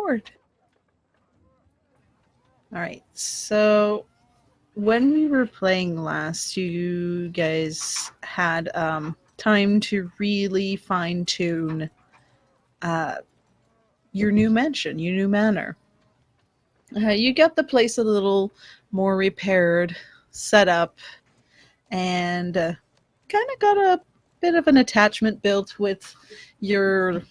board. All right, so when we were playing last, you guys had time to really fine-tune your new mansion, your new manor. You got the place a little more repaired, set up, and kind of got a bit of an attachment built with your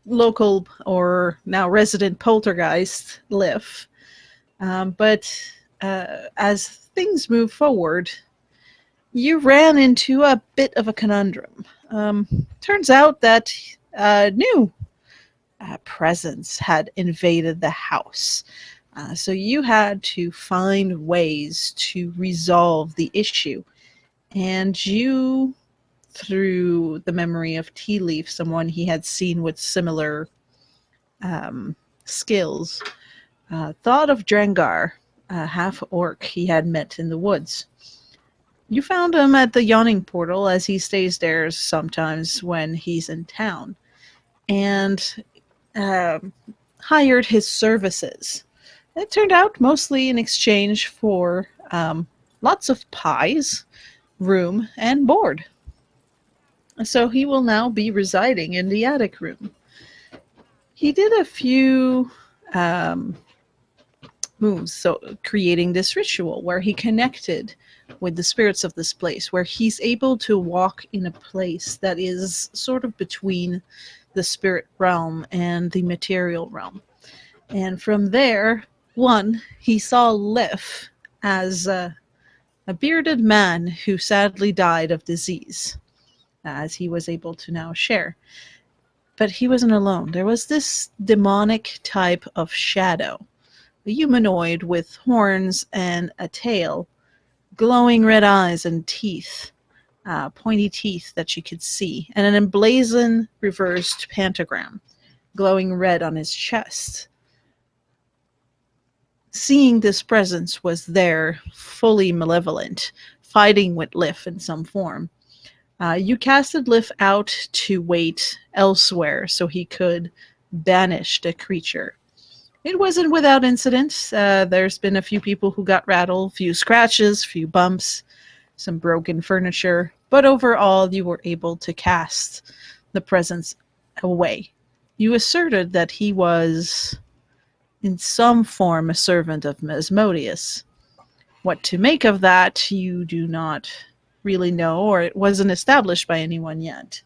local or now resident poltergeist, Liff. But as things move forward, you ran into a bit of a conundrum. Turns out that new presence had invaded the house. So you had to find ways to resolve the issue. And you, through the memory of TeaLeaf, someone he had seen with similar skills, thought of Drengarr, a half-orc he had met in the woods. You found him at the Yawning Portal, as he stays there sometimes when he's in town, and hired his services. It turned out mostly in exchange for lots of pies, room, and board. So he will now be residing in the attic room. He did a few moves, so creating this ritual where he connected with the spirits of this place, where he's able to walk in a place that is sort of between the spirit realm and the material realm. And from there, he saw Liff as a bearded man who sadly died of disease, as he was able to now share. But he wasn't alone. There was this demonic type of shadow, a humanoid with horns and a tail, glowing red eyes and teeth, pointy teeth that you could see, and an emblazoned reversed pentagram, glowing red on his chest. Seeing this presence was there, fully malevolent, fighting with Liff in some form. You casted Liff out to wait elsewhere so he could banish the creature. It wasn't without incident. There's been a few people who got rattled, few scratches, few bumps, some broken furniture, but overall you were able to cast the presence away. You asserted that he was in some form a servant of Asmodeus. What to make of that you do not really know, or it wasn't established by anyone yet.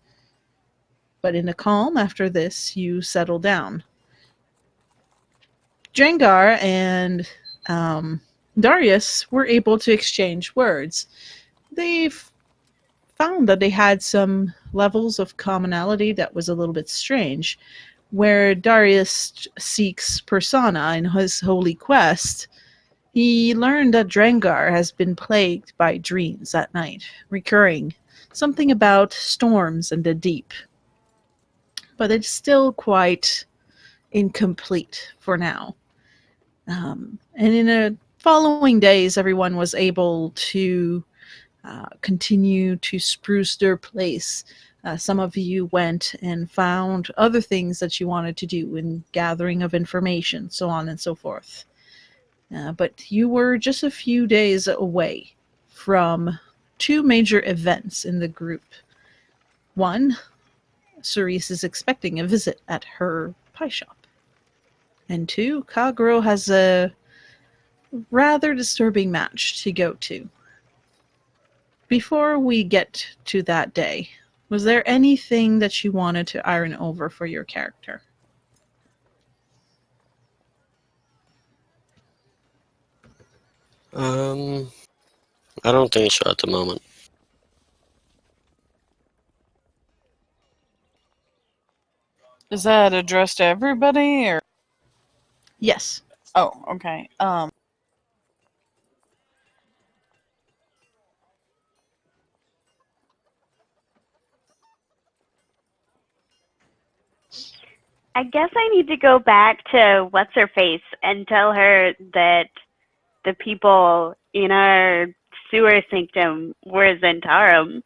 But in a calm after this, you settle down. Drengarr and Darius were able to exchange words. They've found that they had some levels of commonality that was a little bit strange. Where Darius seeks Persana in his holy quest, he learned that Drengarr has been plagued by dreams at night, recurring, something about storms and the deep. But it's still quite incomplete for now. And in the following days, everyone was able to continue to spruce their place. Some of you went and found other things that you wanted to do in gathering of information, so on and so forth. But you were just a few days away from two major events in the group. One, Cerise is expecting a visit at her pie shop. And two, Kag-Ro has a rather disturbing match to go to. Before we get to that day, was there anything that you wanted to iron over for your character? I don't think so at the moment. Is that addressed to everybody, or? Yes. Oh, okay. I guess I need to go back to What's-Her-Face and tell her that the people in our sewer sanctum were Zentarum.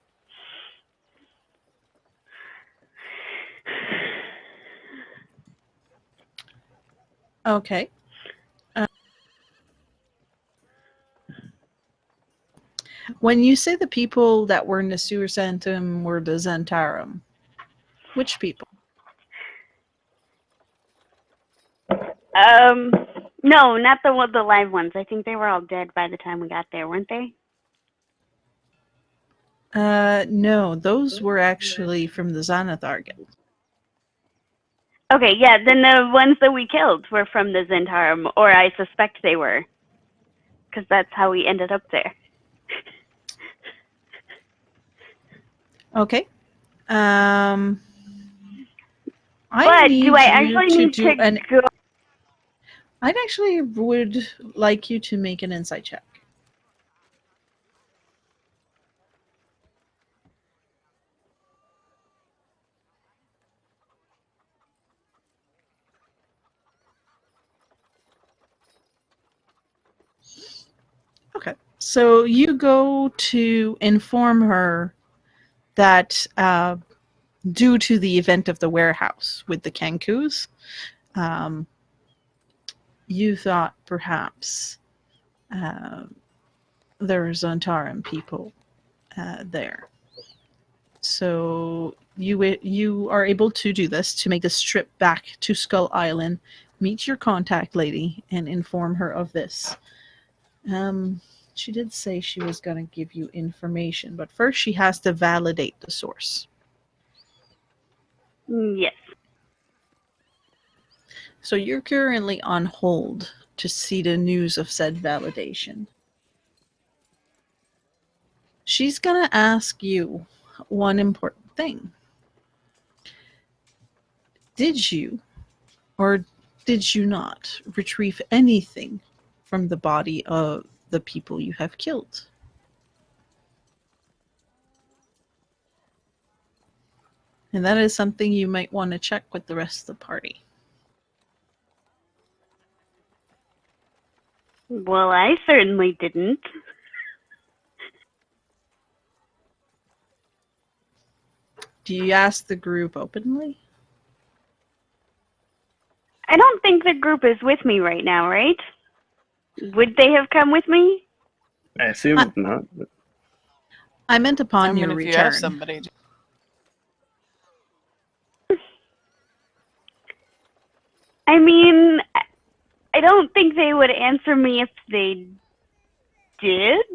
Okay. When you say the people that were in the sewer sanctum were the Zentarum, which people? No, not the live ones. I think they were all dead by the time we got there, weren't they? No, those were actually from the Xanathar Guild. Okay, yeah, then the ones that we killed were from the Zentarum, or I suspect they were. Because that's how we ended up there. Okay. But do I actually need to go? I'd actually would like you to make an insight check. Okay. So you go to inform her that due to the event of the warehouse with the Kenkus, you thought perhaps there were Zontaran people there. So you are able to do this, to make this trip back to Skull Island, meet your contact lady, and inform her of this. She did say she was going to give you information, but first she has to validate the source. Yes. So you're currently on hold to see the news of said validation. She's going to ask you one important thing. Did you, or did you not, retrieve anything from the body of the people you have killed? And that is something you might want to check with the rest of the party. Well, I certainly didn't. Do you ask the group openly? I don't think the group is with me right now, right? Would they have come with me? I assume not. But... I meant upon your if return. you have somebody. I mean, I don't think they would answer me if they did.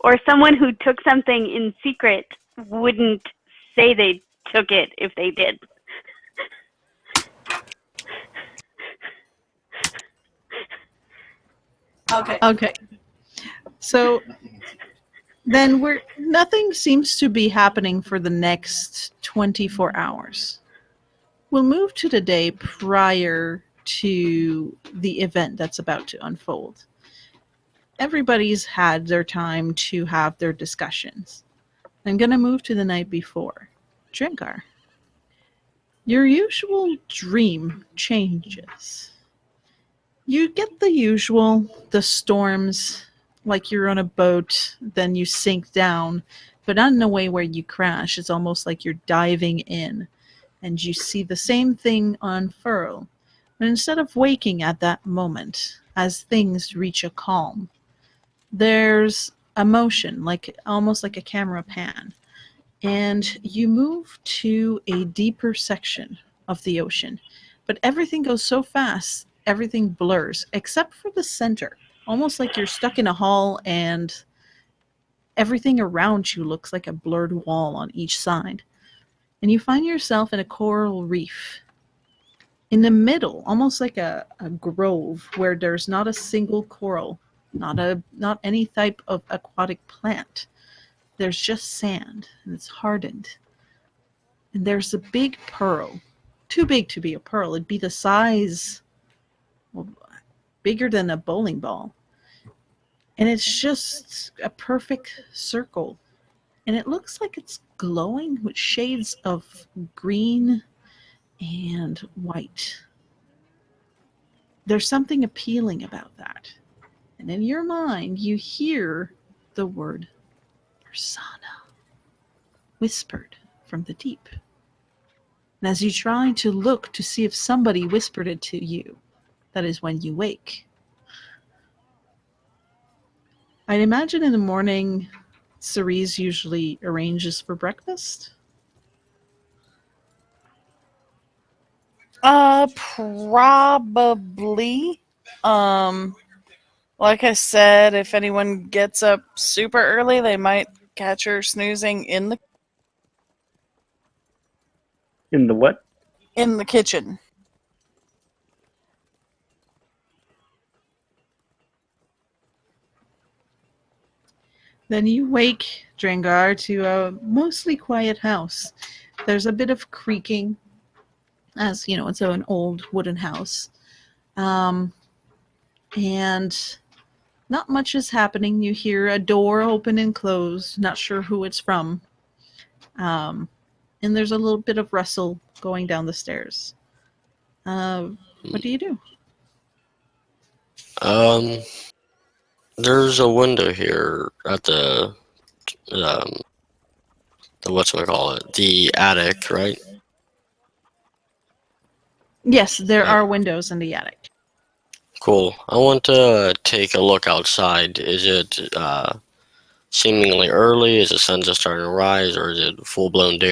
Or someone who took something in secret wouldn't say they took it if they did. Okay. So then nothing seems to be happening for the next 24 hours. We'll move to the day prior to the event that's about to unfold. Everybody's had their time to have their discussions. I'm going to move to the night before. Drengarr, your usual dream changes. You get the usual, the storms, like you're on a boat, then you sink down, but not in a way where you crash. It's almost like you're diving in, and you see the same thing unfurl. But instead of waking at that moment, as things reach a calm, there's a motion, almost like a camera pan, and you move to a deeper section of the ocean. But everything goes so fast, everything blurs, except for the center. Almost like you're stuck in a hall and everything around you looks like a blurred wall on each side. And you find yourself in a coral reef. In the middle, almost like a grove where there's not a single coral, not any type of aquatic plant. There's just sand, and it's hardened. And there's a big pearl. Too big to be a pearl. It'd be the size, well, bigger than a bowling ball. And it's just a perfect circle. And it looks like it's glowing with shades of green and white. There's something appealing about that. And in your mind, you hear the word Persana whispered from the deep. And as you try to look to see if somebody whispered it to you, that is when you wake. I'd imagine in the morning, Cerise usually arranges for breakfast. Probably. Like I said, if anyone gets up super early, they might catch her snoozing in In the what? the kitchen. Then you wake Drengarr to a mostly quiet house. There's a bit of creaking, as you know, it's an old wooden house. And not much is happening. You hear a door open and close, not sure who it's from. And there's a little bit of rustle going down the stairs. What do you do? There's a window here at the whatchamacallit, the attic, right? Yes, there are windows in the attic. Cool. I want to take a look outside. Is it seemingly early? Is the sun just starting to rise, or is it full-blown day?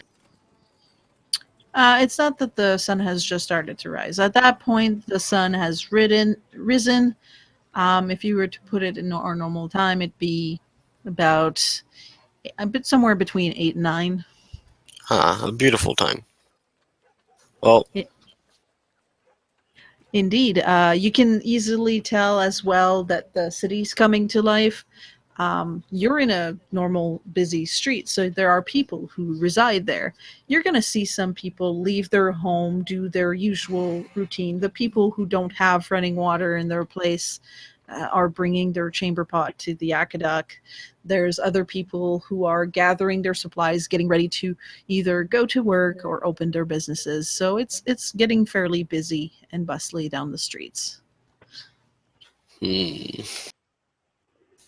It's not that the sun has just started to rise. At that point, the sun has risen. If you were to put it in our normal time, it'd be about a bit somewhere between 8 and 9. A beautiful time. Well, Indeed. You can easily tell as well that the city's coming to life. You're in a normal busy street, so there are people who reside there. You're going to see some people leave their home, do their usual routine. The people who don't have running water in their place are bringing their chamber pot to the aqueduct. There's other people who are gathering their supplies, getting ready to either go to work or open their businesses. So it's getting fairly busy and bustly down the streets.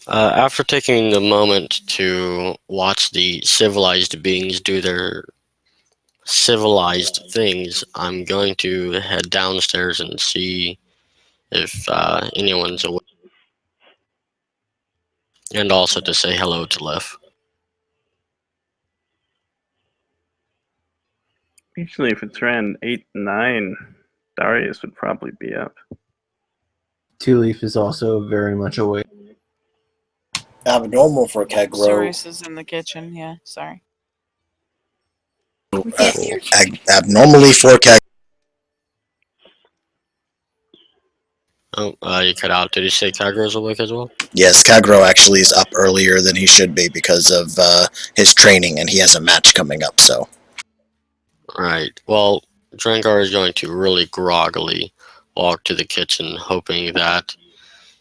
After taking the moment to watch the civilized beings do their civilized things, I'm going to head downstairs and see if anyone's awake, and also to say hello to Lif. Usually, if it's around 8, 9, Darius would probably be up. TeaLeaf is also very much awake. Abnormal for Kag-Ro. Cerise is in the kitchen, yeah, sorry. Abnormally for Kag. Oh, you cut out. Did you say Kag-Ro's awake as well? Yes, Kag-Ro actually is up earlier than he should be because of his training, and he has a match coming up, so. Right. Well, Drengarr is going to really groggily walk to the kitchen, hoping that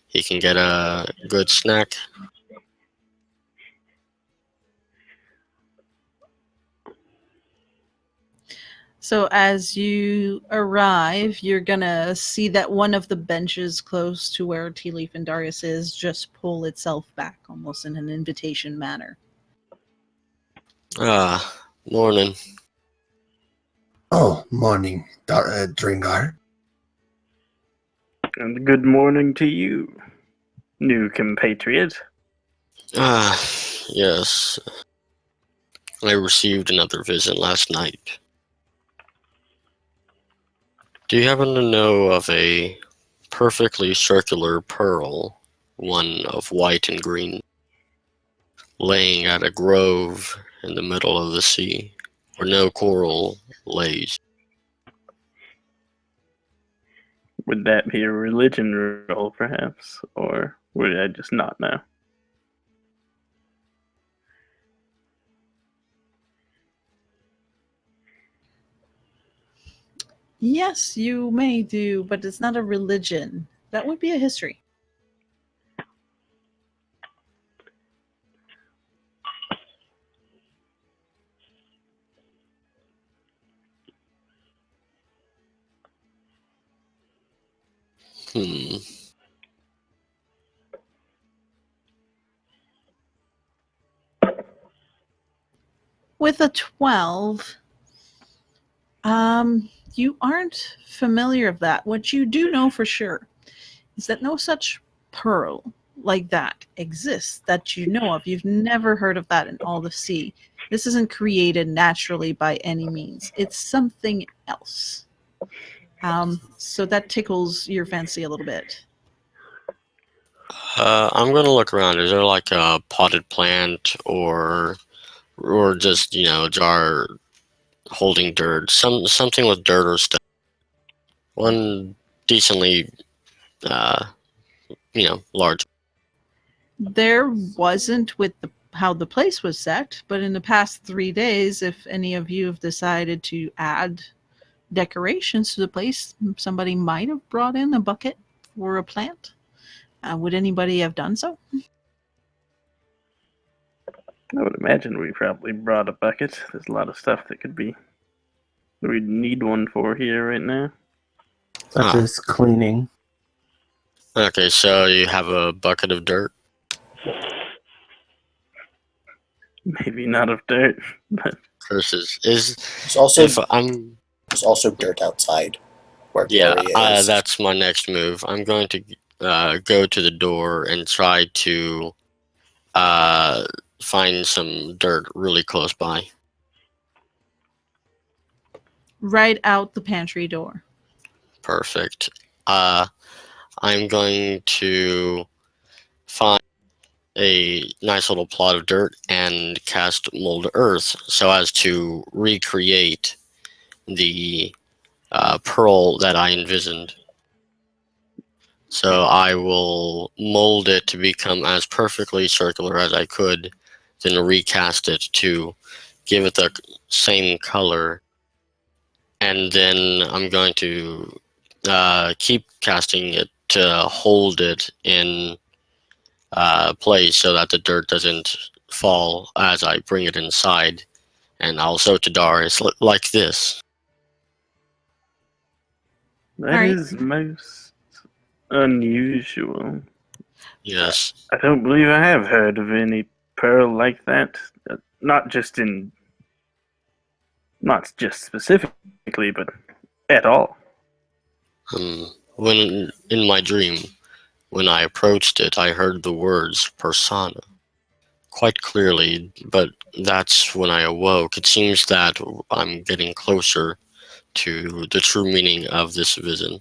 he can get a good snack. So as you arrive, you're gonna see that one of the benches close to where TeaLeaf and Darius is just pull itself back, almost in an invitation manner. Morning. Oh, morning, Drengarr. And good morning to you, new compatriot. Yes. I received another visit last night. Do you happen to know of a perfectly circular pearl, one of white and green, laying at a grove in the middle of the sea, where no coral lays? Would that be a religion roll, perhaps? Or would I just not know? Yes, you may do, but it's not a religion. That would be a history. With a 12, You aren't familiar of that. What you do know for sure is that no such pearl like that exists that you know of. You've never heard of that in all the sea. This isn't created naturally by any means. It's something else. So that tickles your fancy a little bit. I'm gonna look around. Is there like a potted plant or just a jar holding dirt? Something with dirt or stuff. One decently large. There wasn't with how the place was set, but in the past 3 days, if any of you have decided to add decorations to the place, somebody might have brought in a bucket or a plant. Would anybody have done so? I would imagine we probably brought a bucket. There's a lot of stuff that we'd need one for here right now. Such as cleaning. Okay, so you have a bucket of dirt. Maybe not of dirt, but Curses There's also if I'm there's also dirt outside where yeah. Glory is. That's my next move. I'm going to go to the door and try to find some dirt really close by. Right out the pantry door. Perfect. I'm going to find a nice little plot of dirt and cast Mold Earth so as to recreate the pearl that I envisioned. So I will mold it to become as perfectly circular as I could, then recast it to give it the same color. And then I'm going to keep casting it to hold it in place so that the dirt doesn't fall as I bring it inside. And I'll show to Darius like this. that is most unusual. Yes. I don't believe I have heard of any pearl like that. Not just specifically, but at all. When in my dream, when I approached it, I heard the words persona quite clearly, but that's when I awoke. It seems that I'm getting closer to the true meaning of this vision.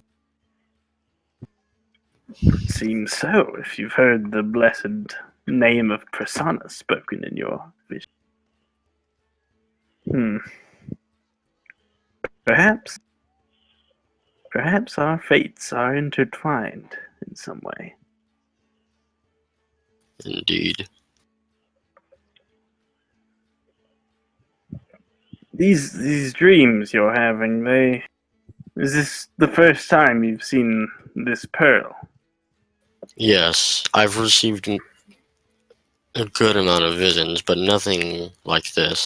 It seems so, if you've heard the blessed name of persona spoken in your vision. Perhaps our fates are intertwined in some way. Indeed. These dreams you're having, is this the first time you've seen this pearl? Yes, I've received a good amount of visions, but nothing like this.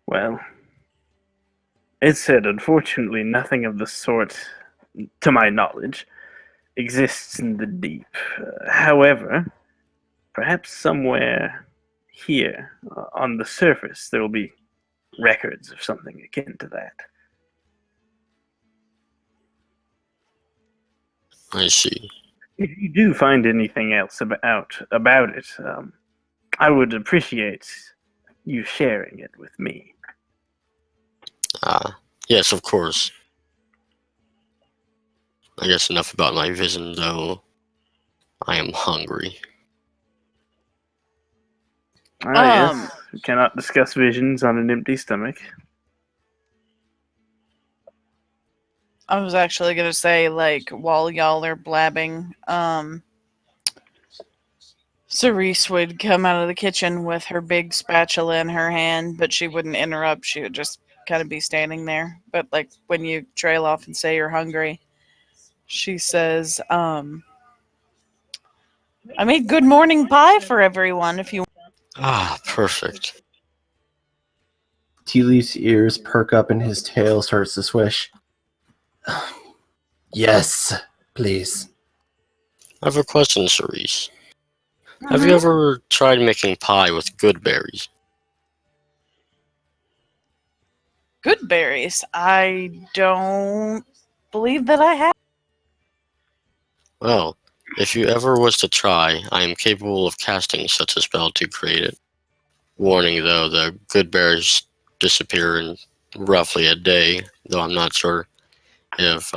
Well, it said, unfortunately, nothing of the sort, to my knowledge, exists in the deep. However, perhaps somewhere here, on the surface, there will be records of something akin to that. I see. If you do find anything else about it, I would appreciate you sharing it with me. Yes, of course. I guess enough about my vision, though. I am hungry. Yes, we cannot discuss visions on an empty stomach. I was actually going to say, like, while y'all are blabbing, Cerise would come out of the kitchen with her big spatula in her hand, but she wouldn't interrupt. She would just kind of be standing there. But, like, when you trail off and say you're hungry, she says, I made good morning pie for everyone if you want. Perfect. TeaLeaf's ears perk up and his tail starts to swish. Yes, please. I have a question, Cerise. Have you ever tried making pie with good berries? Good berries. I don't believe that I have. Well, if you ever was to try, I am capable of casting such a spell to create it. Warning though, the good berries disappear in roughly a day, though I'm not sure if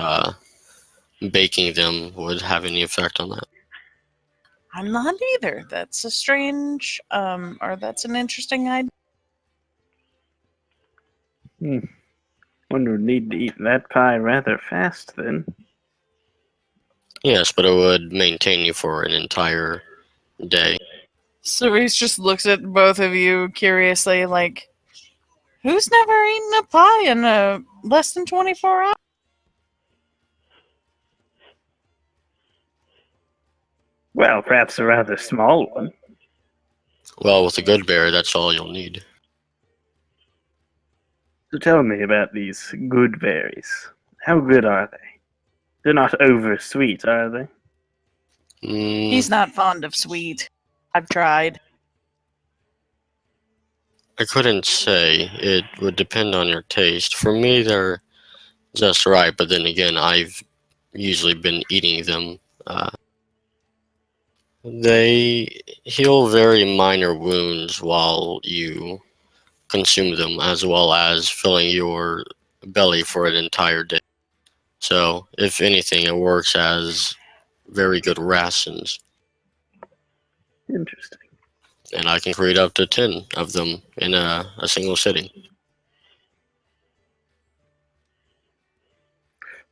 baking them would have any effect on that. I'm not either. That's a strange, or that's an interesting idea. One would need to eat that pie rather fast then. Yes, but it would maintain you for an entire day. Cerise just looks at both of you curiously, like, who's never eaten a pie in less than 24 hours? Well, perhaps a rather small one. Well, with a good berry, that's all you'll need. So tell me about these good berries. How good are they? They're not over sweet, are they? He's not fond of sweet. I've tried. I couldn't say. It would depend on your taste. For me, they're just right, but then again, I've usually been eating them. They heal very minor wounds while you consume them, as well as filling your belly for an entire day. So, if anything, it works as very good rations. Interesting. And I can create up to 10 of them in a single sitting.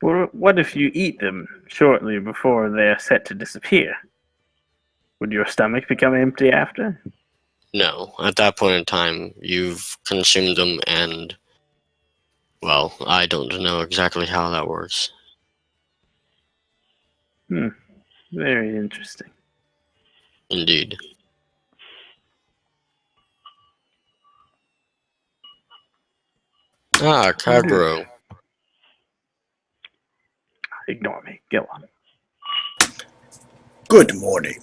Well, what if you eat them shortly before they are set to disappear? Would your stomach become empty after? No, at that point in time, you've consumed them and, well, I don't know exactly how that works. Very interesting. Indeed. Ah, Kag-Ro. Ignore me. Go on. Good morning.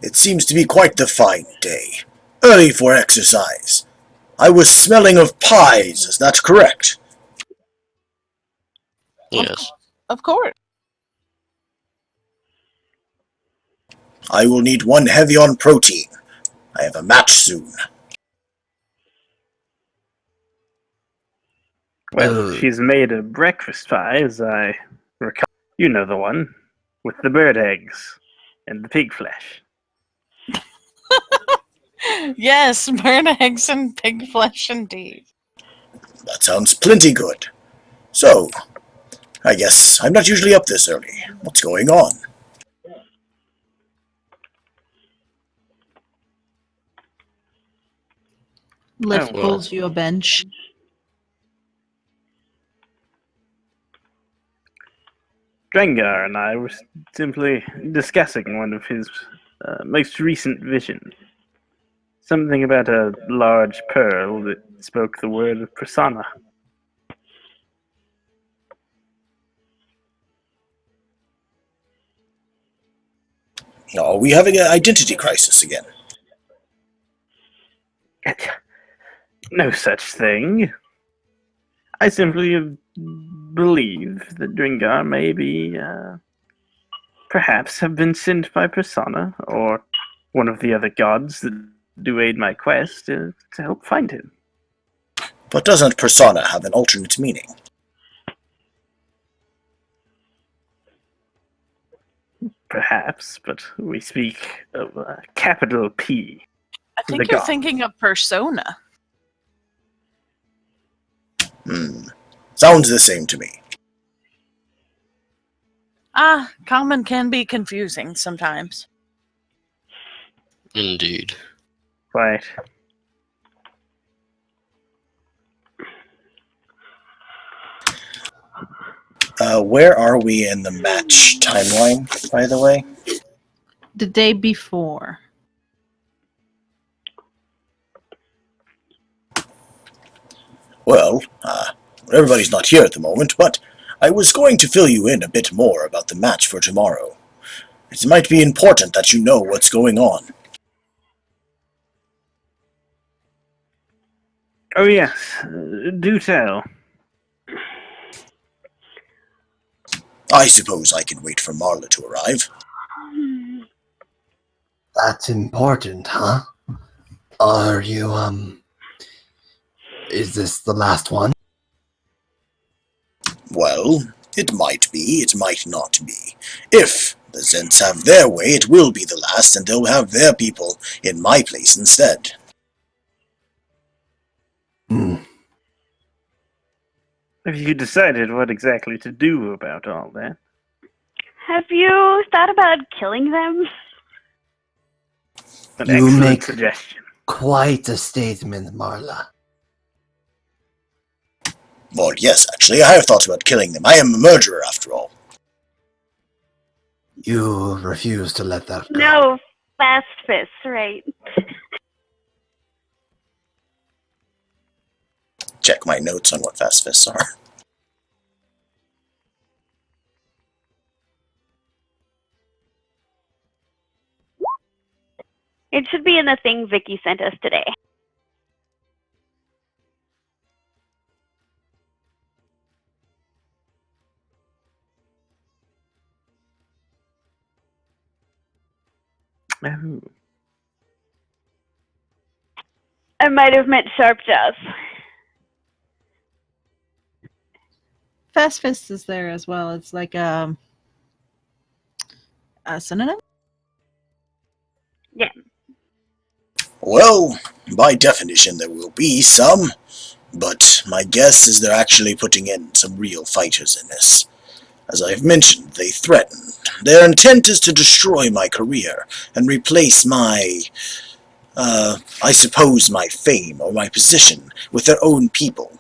It seems to be quite the fine day. Early for exercise. I was smelling of pies, is that correct? Yes. Of course. I will need one heavy on protein. I have a match soon. Well, she's made a breakfast pie, as I recall. You know the one, with the bird eggs and the pig flesh. Yes, bird eggs and pig flesh indeed. That sounds plenty good. So, I guess I'm not usually up this early. What's going on? Lift well. pulls you a bench. Drengarr and I were simply discussing one of his most recent visions. Something about a large pearl that spoke the word of Persana. Are we having an identity crisis again? No such thing. I simply believe that Drengarr may be, perhaps have been sent by Persana, or one of the other gods that do aid my quest, to help find him. But doesn't persona have an alternate meaning? Perhaps, but we speak of a capital P. I think The you're god. thinking of persona. Sounds the same to me. Common can be confusing sometimes. Indeed. Right. Where are we in the match timeline, by the way? The day before. Well, everybody's not here at the moment, but I was going to fill you in a bit more about the match for tomorrow. It might be important that you know what's going on. Oh yes, do tell. I suppose I can wait for Marla to arrive. That's important, huh? Are you, is this the last one? Well, it might be, it might not be. If the Zents have their way, it will be the last, and they'll have their people in my place instead. Hmm. Have you decided what exactly to do about all that? Have you thought about killing them? An You excellent make- suggestion. Quite a statement, Marla. Well, yes, actually, I have thought about killing them. I am a murderer, after all. You refuse to let that go. No, fast fists, right? Check my notes on what fast fists are. It should be in the thing Vicky sent us today. Oh. I might have meant sharp jaws. Fast Fist is there as well. It's like a synonym. Yeah. Well, by definition there will be some, but my guess is they're actually putting in some real fighters in this. As I've mentioned, they threaten. Their intent is to destroy my career and replace my, I suppose my fame or my position with their own people.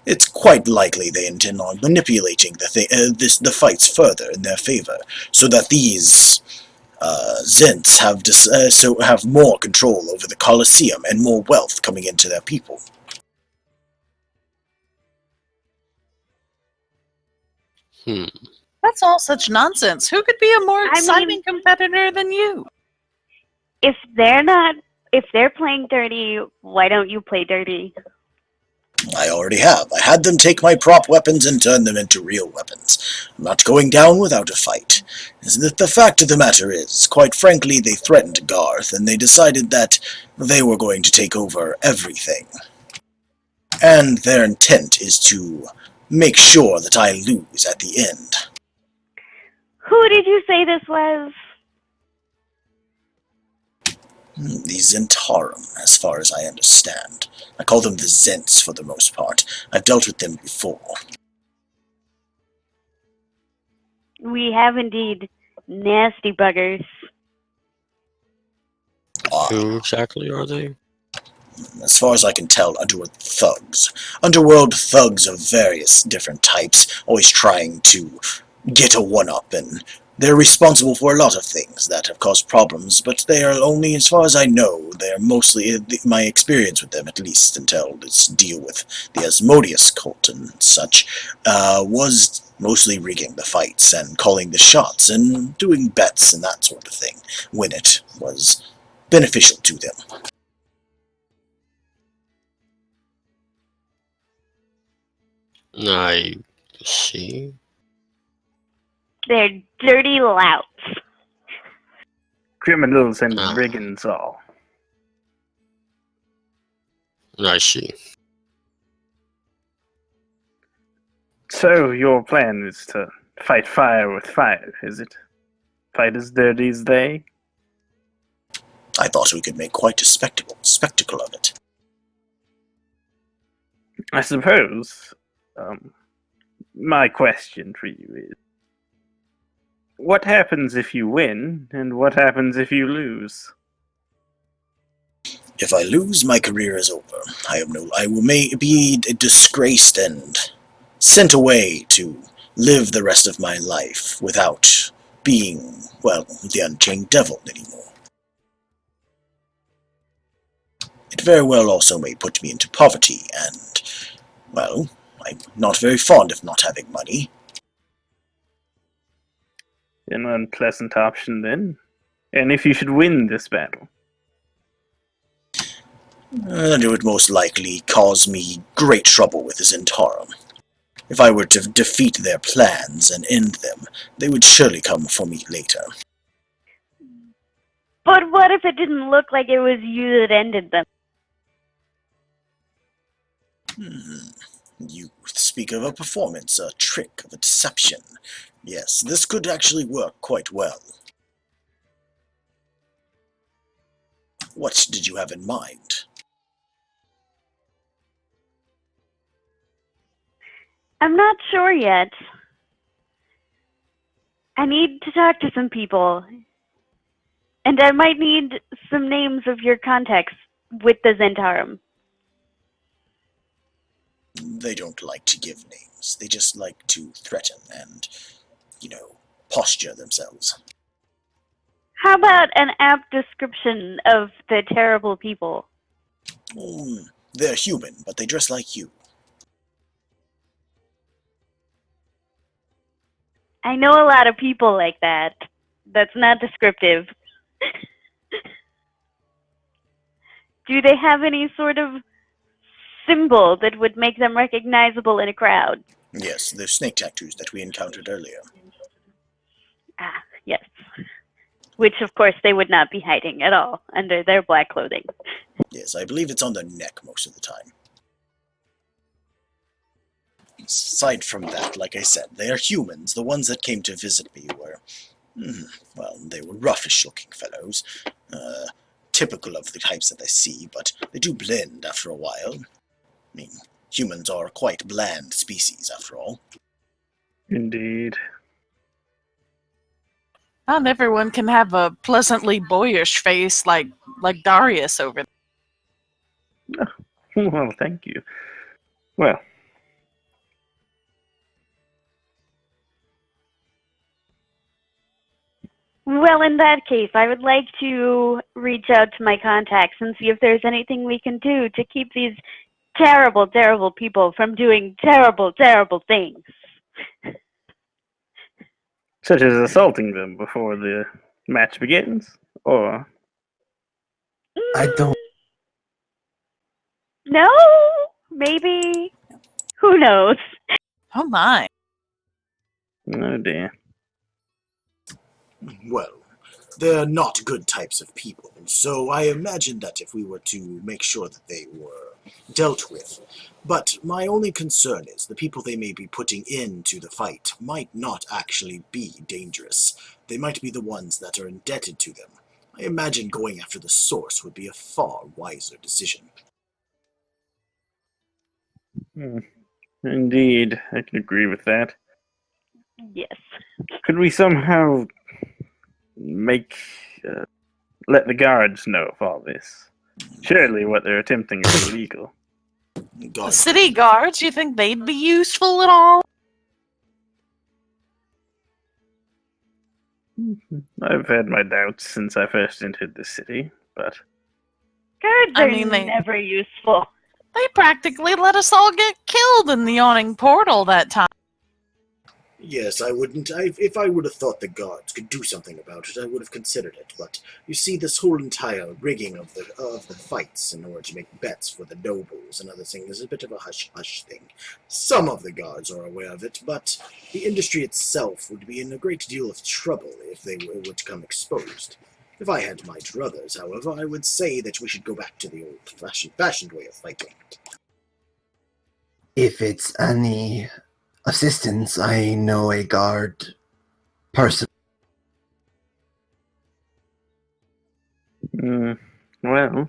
It's quite likely they intend on manipulating the fights further in their favor, so that these Zents have more control over the Colosseum and more wealth coming into their people. That's all such nonsense. Who could be a more exciting competitor than you? If they're playing dirty, why don't you play dirty? I already have. I had them take my prop weapons and turn them into real weapons. I'm not going down without a fight. The fact of the matter is, quite frankly, they threatened Garth, and they decided that they were going to take over everything. And their intent is to make sure that I lose at the end. Who did you say this was? The Zentarum, as far as I understand. I call them the Zents for the most part. I've dealt with them before. We have indeed. Nasty buggers. Who exactly are they? As far as I can tell, underworld thugs. Underworld thugs of various different types, always trying to get a one-up, and they're responsible for a lot of things that have caused problems, but they are only, as far as I know, they are mostly, my experience with them, at least until this deal with the Asmodeus cult and such, was mostly rigging the fights and calling the shots and doing bets and that sort of thing, when it was beneficial to them. I see. They're dirty louts. Criminals and brigands all. I see. So, your plan is to fight fire with fire, is it? Fight as dirty as they? I thought we could make quite a spectacle of it. I suppose. My question for you is, what happens if you win, and what happens if you lose? If I lose, my career is over. I may be disgraced and sent away to live the rest of my life without being, well, the Unchained Devil anymore. It very well also may put me into poverty, and, well, I'm not very fond of not having money. An unpleasant option, then. And if you should win this battle? And it would most likely cause me great trouble with Zentarum. If I were to defeat their plans and end them, they would surely come for me later. But what if it didn't look like it was you that ended them? You speak of a performance, a trick, of a deception. Yes, this could actually work quite well. What did you have in mind? I'm not sure yet. I need to talk to some people. And I might need some names of your contacts with the Zentarum. They don't like to give names. They just like to threaten and, posture themselves. How about an apt description of the terrible people? They're human, but they dress like you. I know a lot of people like that. That's not descriptive. Do they have any sort of symbol that would make them recognizable in a crowd? Yes, the snake tattoos that we encountered earlier. Ah, yes. Which, of course, they would not be hiding at all under their black clothing. Yes, I believe it's on their neck most of the time. Aside from that, like I said, they are humans. The ones that came to visit me were, they were roughish-looking fellows. Typical of the types that I see, but they do blend after a while. I mean, humans are a quite bland species, after all. Indeed. Not everyone can have a pleasantly boyish face like Darius over there. Well, thank you. Well, Well, in that case, I would like to reach out to my contacts and see if there's anything we can do to keep these terrible, terrible people from doing terrible, terrible things. such as assaulting them before the match begins, or I don't. No? Maybe? Who knows? Oh my. oh dear. Well, they're not good types of people, so I imagine that if we were to make sure that they were dealt with. But my only concern is the people they may be putting into the fight might not actually be dangerous. They might be the ones that are indebted to them. I imagine going after the source would be a far wiser decision. Indeed, I can agree with that. Yes. Could we somehow let the guards know of all this? Surely what they're attempting is illegal. The God, city guards, you think they'd be useful at all? I've had my doubts since I first entered the city, but Guards I are mean, they- never useful. They practically let us all get killed in the yawning portal that time. yes, I wouldn't. If I would have thought the guards could do something about it, I would have considered it. But you see, this whole entire rigging of the fights in order to make bets for the nobles and other things is a bit of a hush-hush thing. Some of the guards are aware of it, but the industry itself would be in a great deal of trouble if they were to come exposed. If I had my druthers, however, I would say that we should go back to the old-fashioned way of fighting. If it's any assistance, I know a guard person. well,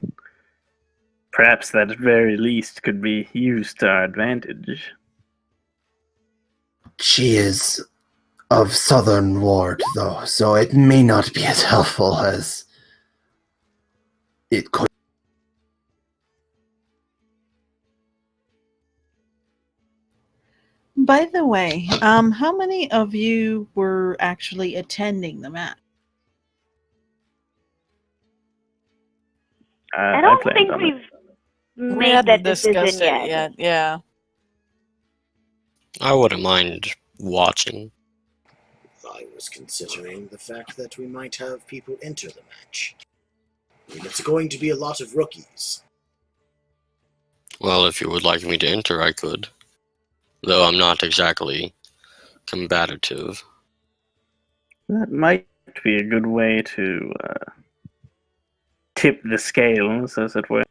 perhaps that at very least could be used to our advantage. She is of Southern Ward, though, so it may not be as helpful as it could. By the way, how many of you were actually attending the match? I don't planned think on we've it. We made hadn't that discussed decision it yet. yet. Yeah. I wouldn't mind watching. I was considering the fact that we might have people enter the match. I mean, it's going to be a lot of rookies. Well, if you would like me to enter, I could. Though I'm not exactly combative. That might be a good way to tip the scales, as it were.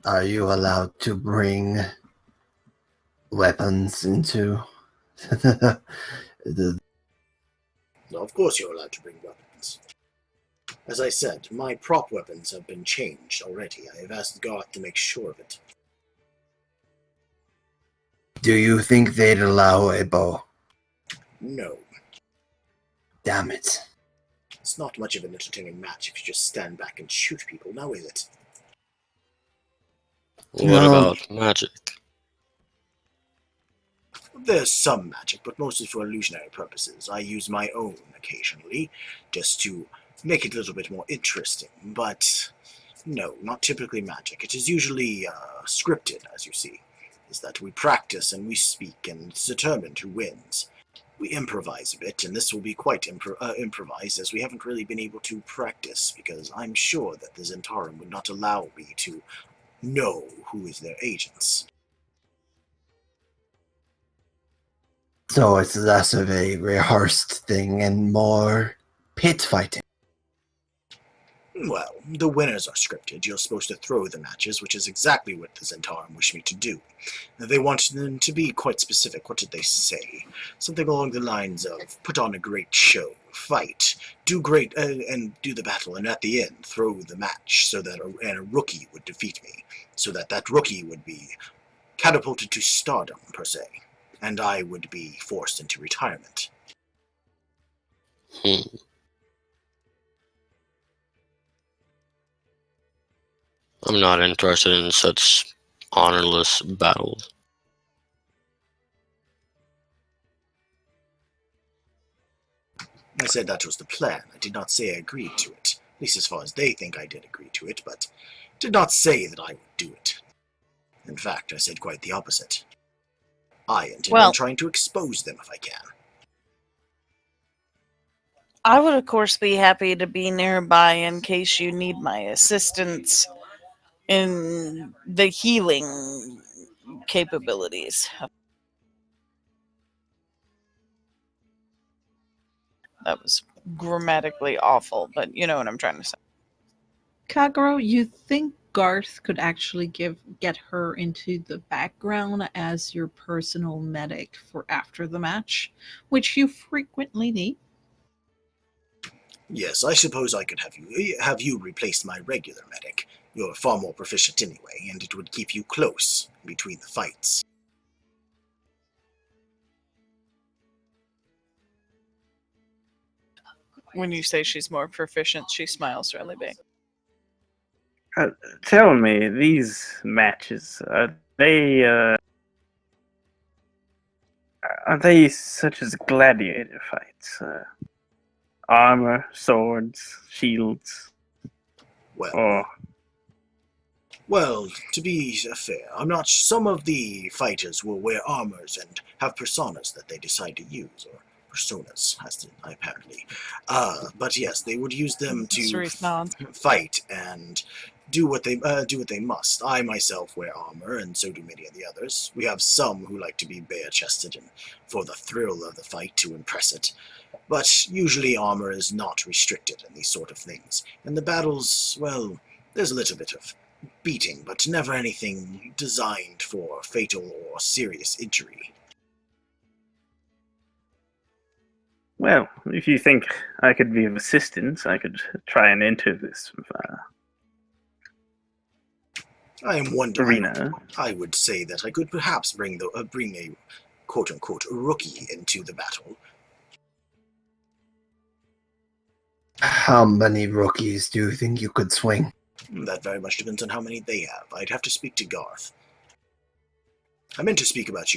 Are you allowed to bring weapons into the Now, of course you're allowed to bring weapons. As I said, my prop weapons have been changed already. I have asked Garth to make sure of it. Do you think they'd allow a bow? No. Damn it. It's not much of an entertaining match if you just stand back and shoot people, now is it? What No. about magic? There's some magic, but mostly for illusionary purposes. I use my own occasionally, just to make it a little bit more interesting, but no, not typically magic. It is usually scripted, as you see, is that we practice and we speak, and it's determined who wins. We improvise a bit, and this will be quite improvised, as we haven't really been able to practice, because I'm sure that the Zentarum would not allow me to know who is their agents. So it's less of a rehearsed thing and more pit fighting. Well, the winners are scripted. You're supposed to throw the matches, which is exactly what the Zentarum wish me to do. They want them to be quite specific. What did they say? Something along the lines of, put on a great show, fight, do great, and do the battle, and at the end, throw the match so that a rookie would defeat me, so that that rookie would be catapulted to stardom, per se, and I would be forced into retirement. I'm not interested in such honorless battles. I said that was the plan. I did not say I agreed to it. At least as far as they think I did agree to it, but did not say that I would do it. In fact, I said quite the opposite. I intend on trying to expose them if I can. I would, of course, be happy to be nearby in case you need my assistance in the healing capabilities. That was grammatically awful, but you know what I'm trying to say. Kag-Ro, you think Garth could actually get her into the background as your personal medic for after the match, which you frequently need? Yes, I suppose I could have you replace my regular medic. You're far more proficient anyway, and it would keep you close between the fights. When you say she's more proficient, she smiles really big. Tell me, these matches, are they such as gladiator fights? Armor, swords, shields? Well, to be fair, I'm not. Some of the fighters will wear armors and have personas that they decide to use, or personas, apparently. But yes, they would use them to fight and do what they must. I myself wear armor, and so do many of the others. We have some who like to be bare-chested and for the thrill of the fight to impress it. But usually armor is not restricted in these sort of things. In the battles, well, there's a little bit of beating, but never anything designed for fatal or serious injury. Well, if you think I could be of assistance, I could try and enter this I am wondering. arena. I would say that I could perhaps bring a quote-unquote rookie into the battle. How many rookies do you think you could swing? That very much depends on how many they have. I'd have to speak to Garth. I meant to speak about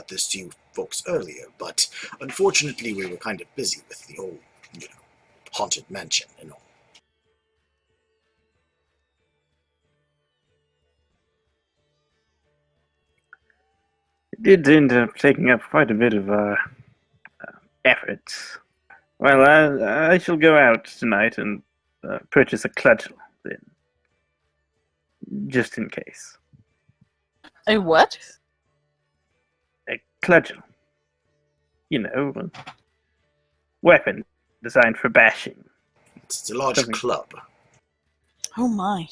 this to you folks earlier, but unfortunately we were kind of busy with the whole, haunted mansion and all. did end up taking up quite a bit of efforts. Well, I shall go out tonight and purchase a cudgel, then, just in case. A what? A cudgel. You know, a weapon designed for bashing. It's a large Something. club. Oh my.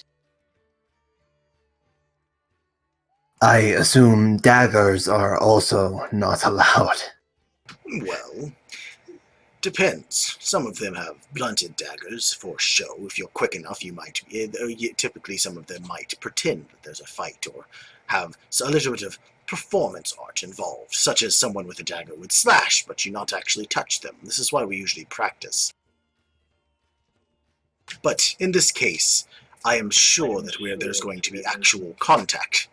I assume daggers are also not allowed. Well, depends. Some of them have blunted daggers for show. If you're quick enough, you might. Typically, some of them might pretend that there's a fight or have a little bit of performance art involved, such as someone with a dagger would slash, but you not actually touch them. This is why we usually practice. But in this case, I am sure that there's going to be actual contact.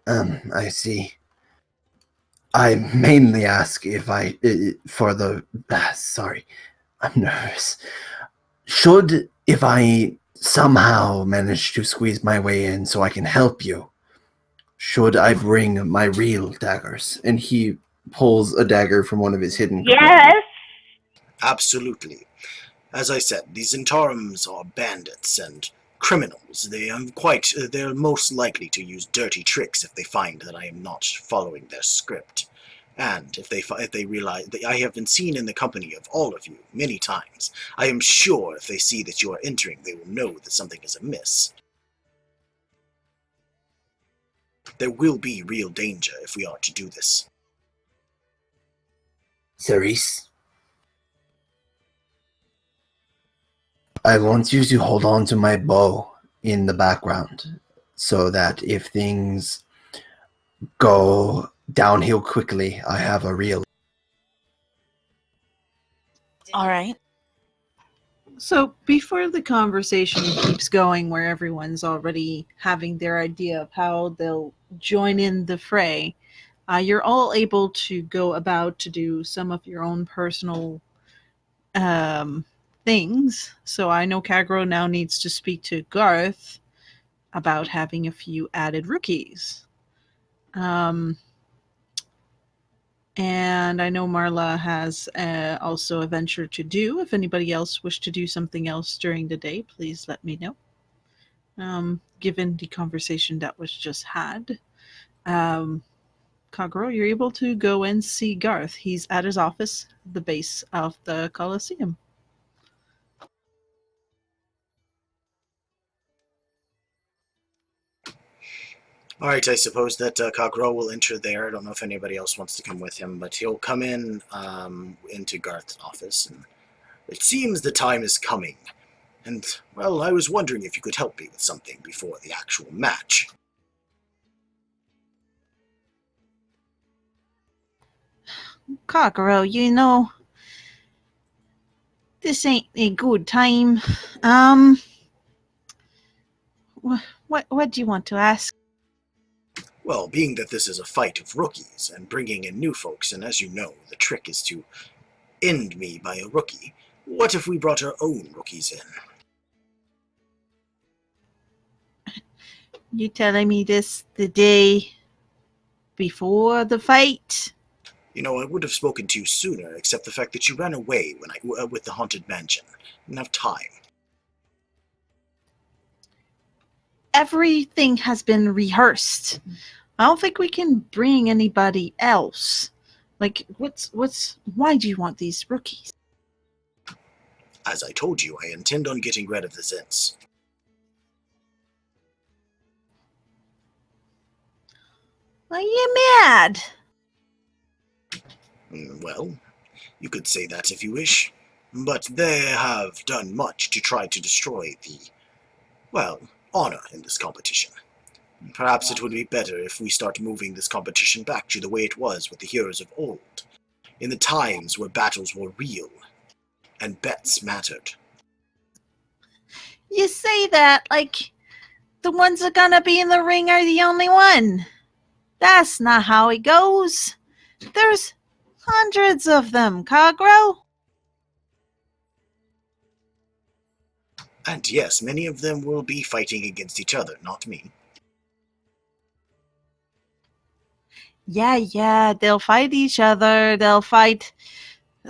I see. I mainly ask if sorry, I'm nervous. If I somehow manage to squeeze my way in so I can help you, should I bring my real daggers? And he pulls a dagger from one of his hidden compartments. Yes. Absolutely. As I said, these Zhentarim are bandits and criminals. They're most likely to use dirty tricks if they find that I am not following their script. And if they realize that I have been seen in the company of all of you many times, I am sure if they see that you are entering, they will know that something is amiss. There will be real danger if we are to do this. Cerise, I want you to hold on to my bow in the background so that if things go downhill quickly, I have a real... All right. So before the conversation keeps going where everyone's already having their idea of how they'll join in the fray, you're all able to go about to do some of your own personal things. So I know Kag-Ro now needs to speak to Garth about having a few added rookies. And I know Marla has also a venture to do. If anybody else wish to do something else during the day, please let me know. Given the conversation that was just had. Kag-Ro, you're able to go and see Garth. He's at his office, the base of the Colosseum. Alright, I suppose that Kag-Ro will enter there. I don't know if anybody else wants to come with him, but he'll come in into Garth's office. And it seems the time is coming. And, well, I was wondering if you could help me with something before the actual match. Kag-Ro, this ain't a good time. What do you want to ask? Well, being that this is a fight of rookies, and bringing in new folks, and as you know, the trick is to end me by a rookie, what if we brought our own rookies in? You telling me this the day before the fight? You know, I would have spoken to you sooner, except the fact that you ran away with the Haunted Mansion. Didn't have time. Everything has been rehearsed. I don't think we can bring anybody else. Like, why do you want these rookies? As I told you, I intend on getting rid of the Zents. Are you mad? Well, you could say that if you wish. But they have done much to try to destroy the, honor in this competition. Perhaps it would be better if we start moving this competition back to the way it was with the heroes of old, in the times where battles were real, and bets mattered. You say that like the ones that are gonna be in the ring are the only one. That's not how it goes. There's hundreds of them, Kag-Ro. And yes, many of them will be fighting against each other, not me. Yeah, they'll fight each other. They'll fight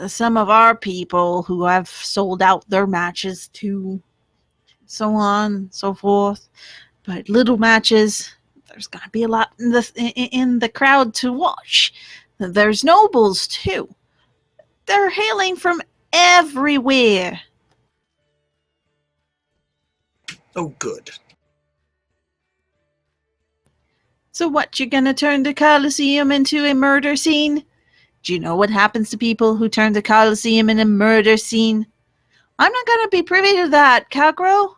some of our people who have sold out their matches too. So on, so forth. But little matches, there's gonna be a lot in the crowd to watch. There's nobles too. They're hailing from everywhere. Oh, good. So what, you're gonna turn the Colosseum into a murder scene? Do you know what happens to people who turn the Colosseum into a murder scene? I'm not gonna be privy to that, Kag-Ro.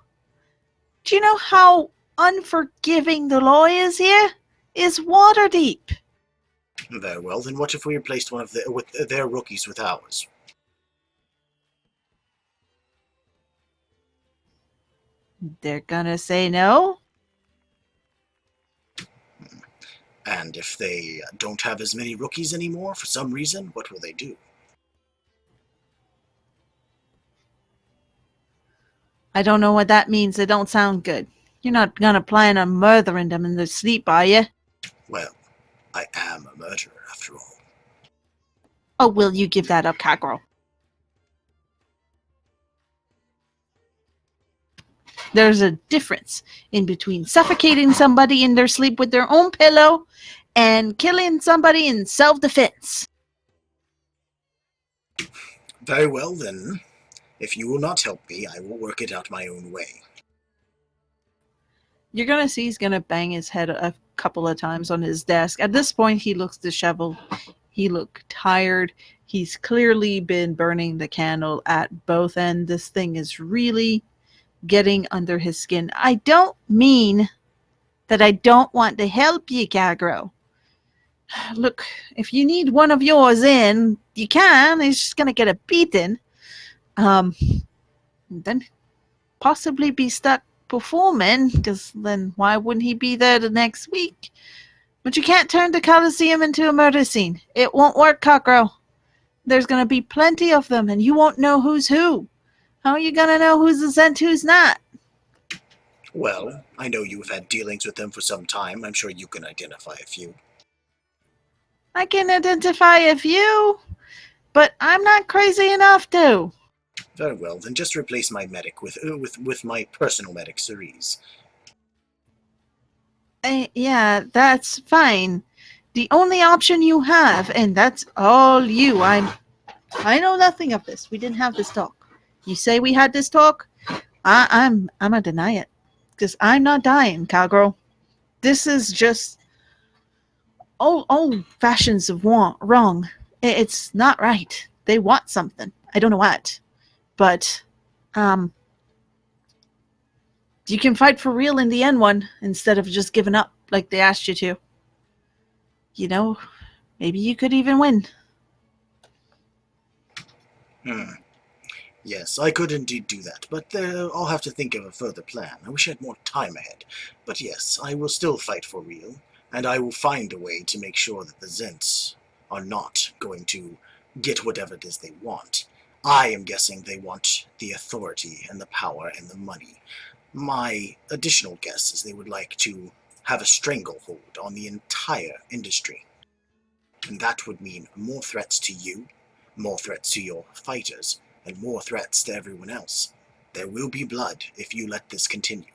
Do you know how unforgiving the law is here? Is Waterdeep. Very well, then what if we replaced one of their rookies with ours? They're gonna say no? And if they don't have as many rookies anymore for some reason, what will they do? I don't know what that means. It don't sound good. You're not gonna plan on murdering them in their sleep, are you? Well, I am a murderer, after all. Oh, will you give that up, Kag-Ro? There's a difference in between suffocating somebody in their sleep with their own pillow and killing somebody in self-defense. Very well, then. If you will not help me, I will work it out my own way. You're gonna see he's gonna bang his head a couple of times on his desk. At this point, he looks disheveled. He looked tired. He's clearly been burning the candle at both ends. This thing is really getting under his skin. I don't mean that I don't want to help you, Kag-Ro. Look, if you need one of yours in, you can. He's just gonna get a beating. Then possibly be stuck performing, because then why wouldn't he be there the next week? But you can't turn the Colosseum into a murder scene. It won't work, Kag-Ro. There's going to be plenty of them, and you won't know who's who. How are you going to know who's a Zent, who's not? Well, I know you've had dealings with them for some time. I'm sure you can identify a few. I can identify a few, but I'm not crazy enough to. Very well, then just replace my medic with my personal medic, Cerise. Yeah, that's fine. The only option you have, and that's all you. I know nothing of this. We didn't have this talk. You say we had this talk? I'm gonna deny it, because I'm not dying, Kag-Ro. This is just old fashions of wrong. It's not right. They want something. I don't know what, but you can fight for real in the end one instead of just giving up like they asked you to. You know, maybe you could even win. Yes, I could indeed do that, but I'll have to think of a further plan. I wish I had more time ahead. But yes, I will still fight for real, and I will find a way to make sure that the Zents are not going to get whatever it is they want. I am guessing they want the authority and the power and the money. My additional guess is they would like to have a stranglehold on the entire industry. And that would mean more threats to you, more threats to your fighters, and more threats to everyone else. There will be blood if you let this continue.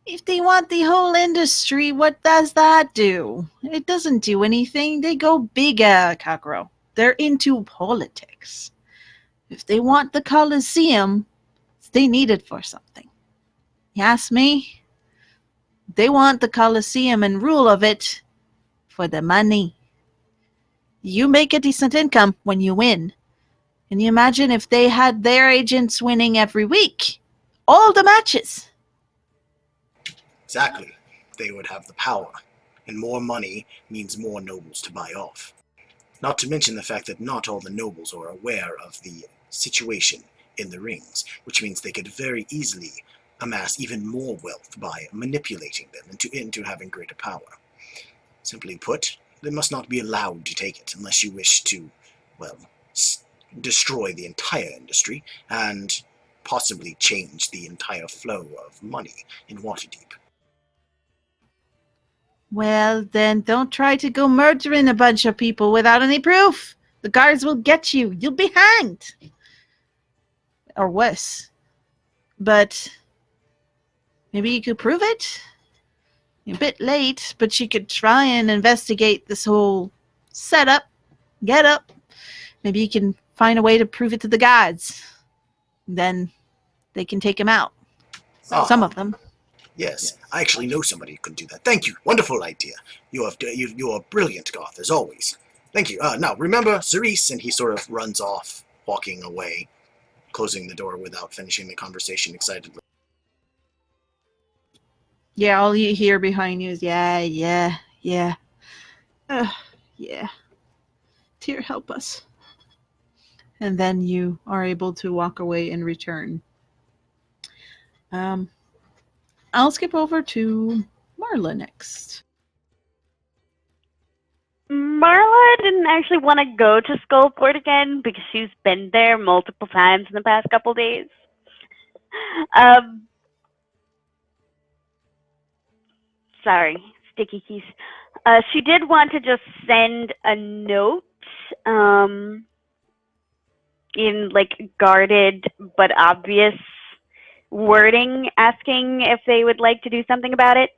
If they want the whole industry, what does that do? It doesn't do anything. They go bigger, Kag-Ro. They're into politics. If they want the Colosseum, they need it for something. You ask me? They want the Colosseum and rule of it for the money. You make a decent income when you win. Can you imagine if they had their agents winning every week? All the matches. Exactly. They would have the power, and more money means more nobles to buy off. Not to mention the fact that not all the nobles are aware of the situation in the rings, which means they could very easily amass even more wealth by manipulating them into having greater power. Simply put, they must not be allowed to take it unless you wish to, well, destroy the entire industry and possibly change the entire flow of money in Waterdeep. Well, then don't try to go murdering a bunch of people without any proof. The guards will get you. You'll be hanged. Or worse. But maybe you could prove it? You're a bit late, but you could try and investigate this whole setup, get up. Maybe you can find a way to prove it to the gods. Then they can take him out. Some of them. Yes, I actually know somebody who could do that. Thank you. Wonderful idea. You're a brilliant, Goth, as always. Thank you. Now, remember Cerise, and he sort of runs off, walking away, closing the door without finishing the conversation excitedly. Yeah, all you hear behind you is, yeah. Yeah. Tyr, help us. And then you are able to walk away and return. I'll skip over to Marla next. Marla didn't actually want to go to Skullport again because she's been there multiple times in the past couple days. Sorry, sticky keys. She did want to just send a note in like guarded but obvious wording asking if they would like to do something about it.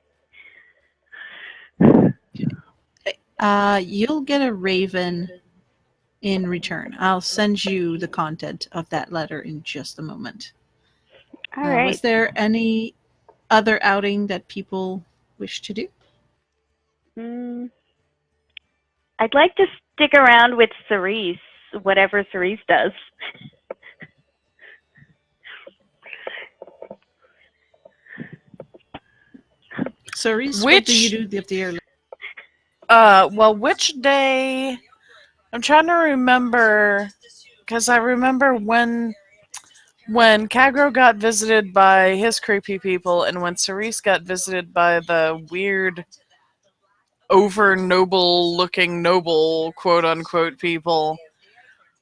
You'll get a raven in return. I'll send you the content of that letter in just a moment. All right. Was there any other outing that people wish to do? I'd like to stick around with Cerise, whatever Cerise does. Cerise, what do you do the year? Well, which day? I'm trying to remember, because I remember when Kag-Ro got visited by his creepy people, and when Cerise got visited by the weird, over-noble-looking noble, quote-unquote, people.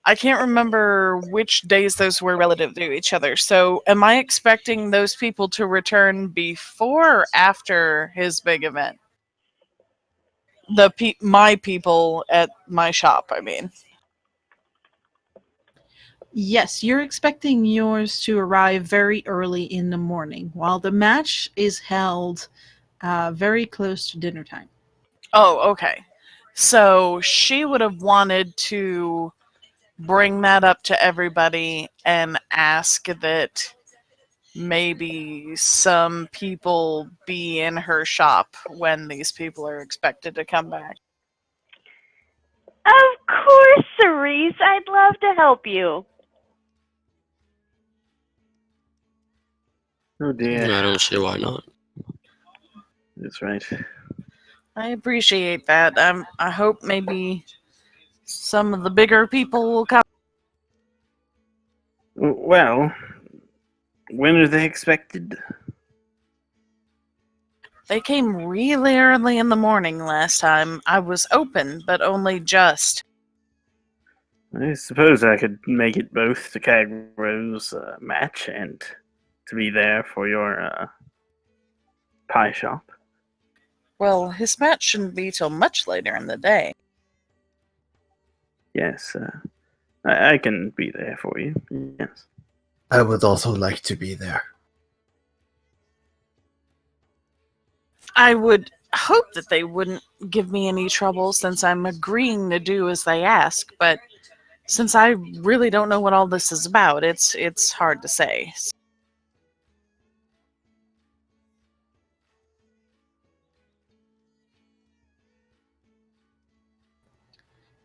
I can't remember which days those were relative to each other. So, am I expecting those people to return before or after his big event? My people at my shop, I mean. Yes, you're expecting yours to arrive very early in the morning, while the match is held very close to dinner time. Oh, okay. So she would have wanted to bring that up to everybody and ask that maybe some people be in her shop when these people are expected to come back. Of course, Cerise. I'd love to help you. Oh dear. I don't see why not. That's right. I appreciate that. I hope maybe some of the bigger people will come. Well, when are they expected? They came really early in the morning last time. I was open, but only just. I suppose I could make it both to Kag-Ro's match and to be there for your pie shop. Well, his match shouldn't be till much later in the day. Yes, I can be there for you. Yes. I would also like to be there. I would hope that they wouldn't give me any trouble since I'm agreeing to do as they ask, but since I really don't know what all this is about, it's hard to say.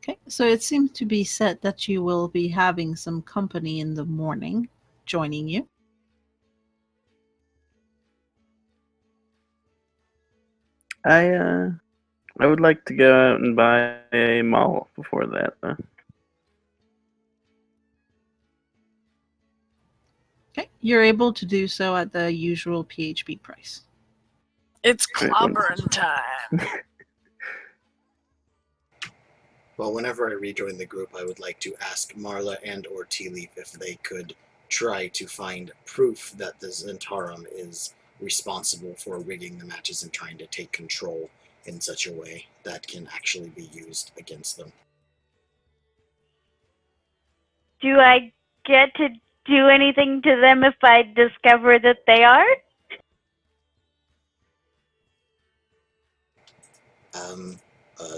Okay, so it seems to be set that you will be having some company in the morning joining you. I would like to go out and buy a mall before that, though. Okay, you're able to do so at the usual PHP price. It's Great, clobbering time. Well, whenever I rejoin the group, I would like to ask Marla and or TeaLeaf if they could try to find proof that the Zentarum is responsible for rigging the matches and trying to take control in such a way that can actually be used against them. Do I get to do anything to them if I discover that they are?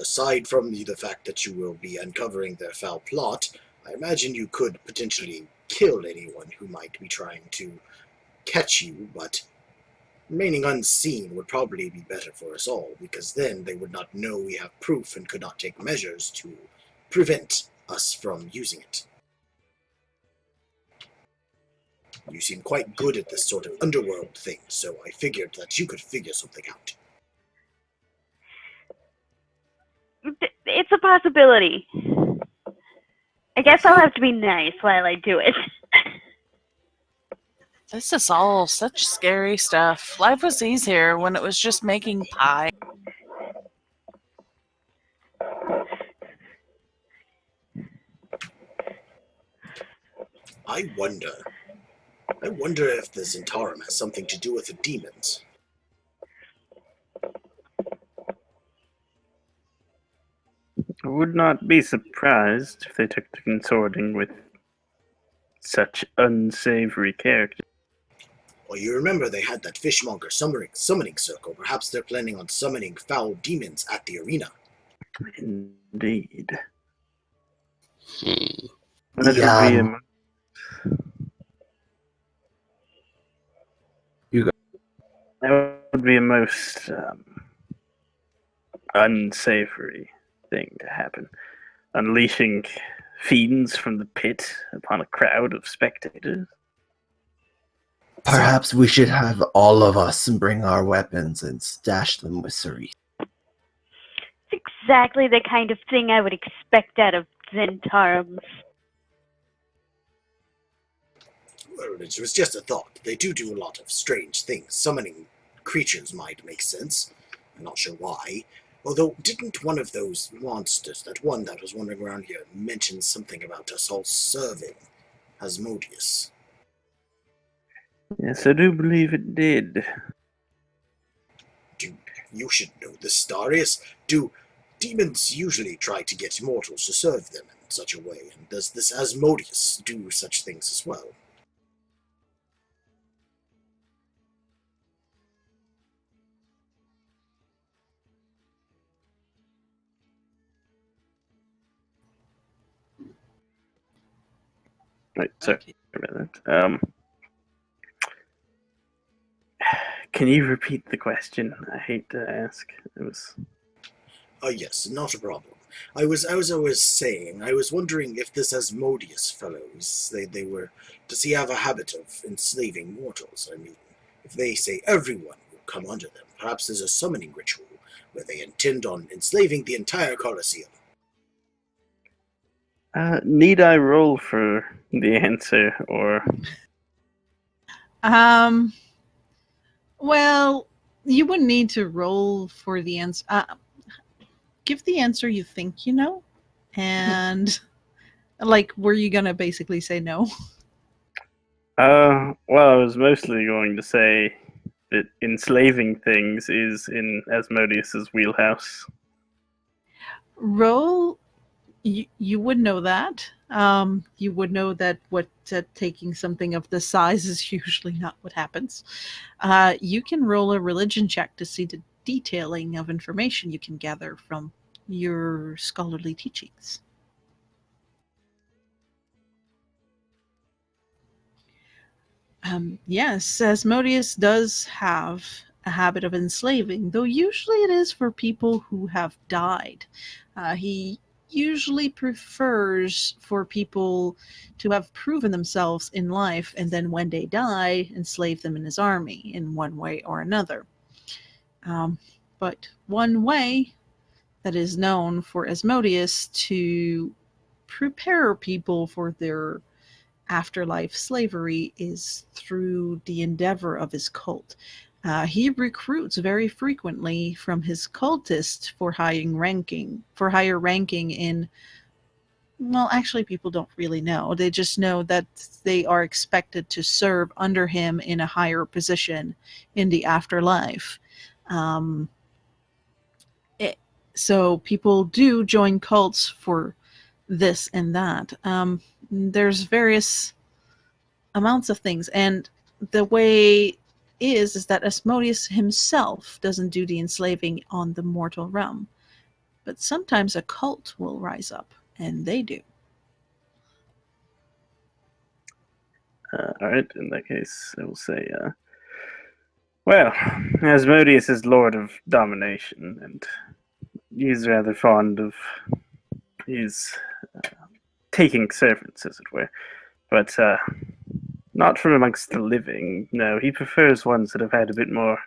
Aside from the fact that you will be uncovering their foul plot, I imagine you could potentially kill anyone who might be trying to catch you, but remaining unseen would probably be better for us all, because then they would not know we have proof and could not take measures to prevent us from using it. You seem quite good at this sort of underworld thing, so I figured that you could figure something out. It's a possibility. I guess I'll have to be nice while I do it. This is all such scary stuff. Life was easier when it was just making pie. I wonder if the Zentarum has something to do with the demons. I would not be surprised if they took to consorting with such unsavory characters. Well, you remember they had that fishmonger summoning circle. Perhaps they're planning on summoning foul demons at the arena. Indeed. Hmm. That would be that would be a most unsavory thing to happen. Unleashing fiends from the pit upon a crowd of spectators. Perhaps we should have all of us bring our weapons and stash them with Cerise. It's exactly the kind of thing I would expect out of Zentarums. Well, it was just a thought. They do a lot of strange things. Summoning creatures might make sense. I'm not sure why. Although, didn't one of those monsters, that one that was wandering around here, mention something about us all serving Asmodeus? Yes, I do believe it did. You should know this, Darius. Do demons usually try to get mortals to serve them in such a way? And does this Asmodeus do such things as well? Right, sorry about that. Can you repeat the question? I hate to ask. It was. Oh yes, not a problem. I was saying, I was wondering if this Asmodeus fellows, does he have a habit of enslaving mortals? I mean, if they say everyone will come under them, perhaps there's a summoning ritual where they intend on enslaving the entire Colosseum. Need I roll for the answer, or? Well, you wouldn't need to roll for the answer. Give the answer you think you know, and like, were you gonna basically say no? Well, I was mostly going to say that enslaving things is in Asmodeus's wheelhouse. Roll. You would know that. You would know that taking something of this size is usually not what happens. You can roll a religion check to see the detailing of information you can gather from your scholarly teachings. Yes, Asmodeus does have a habit of enslaving, though usually it is for people who have died. He usually prefers for people to have proven themselves in life and then when they die, enslave them in his army in one way or another. But one way that is known for Asmodeus to prepare people for their afterlife slavery is through the endeavor of his cult. He recruits very frequently from his cultists for higher ranking in. Well, actually, people don't really know. They just know that they are expected to serve under him in a higher position in the afterlife. Um, so people do join cults for this and that. There's various amounts of things, and the way is that Asmodeus himself doesn't do the enslaving on the mortal realm, but sometimes a cult will rise up, and they do. Alright, in that case, I will say, well, Asmodeus is Lord of Domination, and he's rather fond of his taking servants, as it were. But not from amongst the living. No, he prefers ones that have had a bit more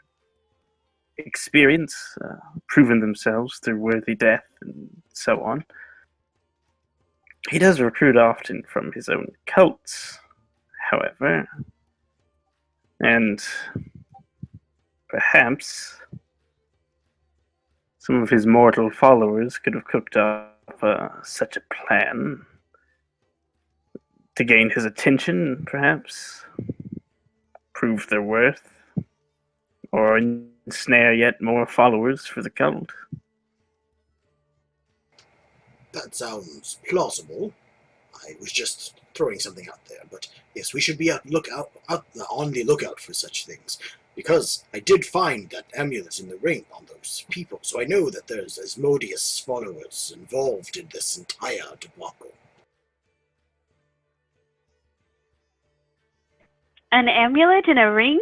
experience, proven themselves through worthy death, and so on. He does recruit often from his own cults, however, and perhaps some of his mortal followers could have cooked up such a plan to gain his attention, perhaps, prove their worth, or ensnare yet more followers for the cult. That sounds plausible. I was just throwing something out there, but yes, we should be on the lookout for such things, because I did find that amulet in the ring on those people, so I know that there's Asmodeus followers involved in this entire debacle. An amulet in a ring?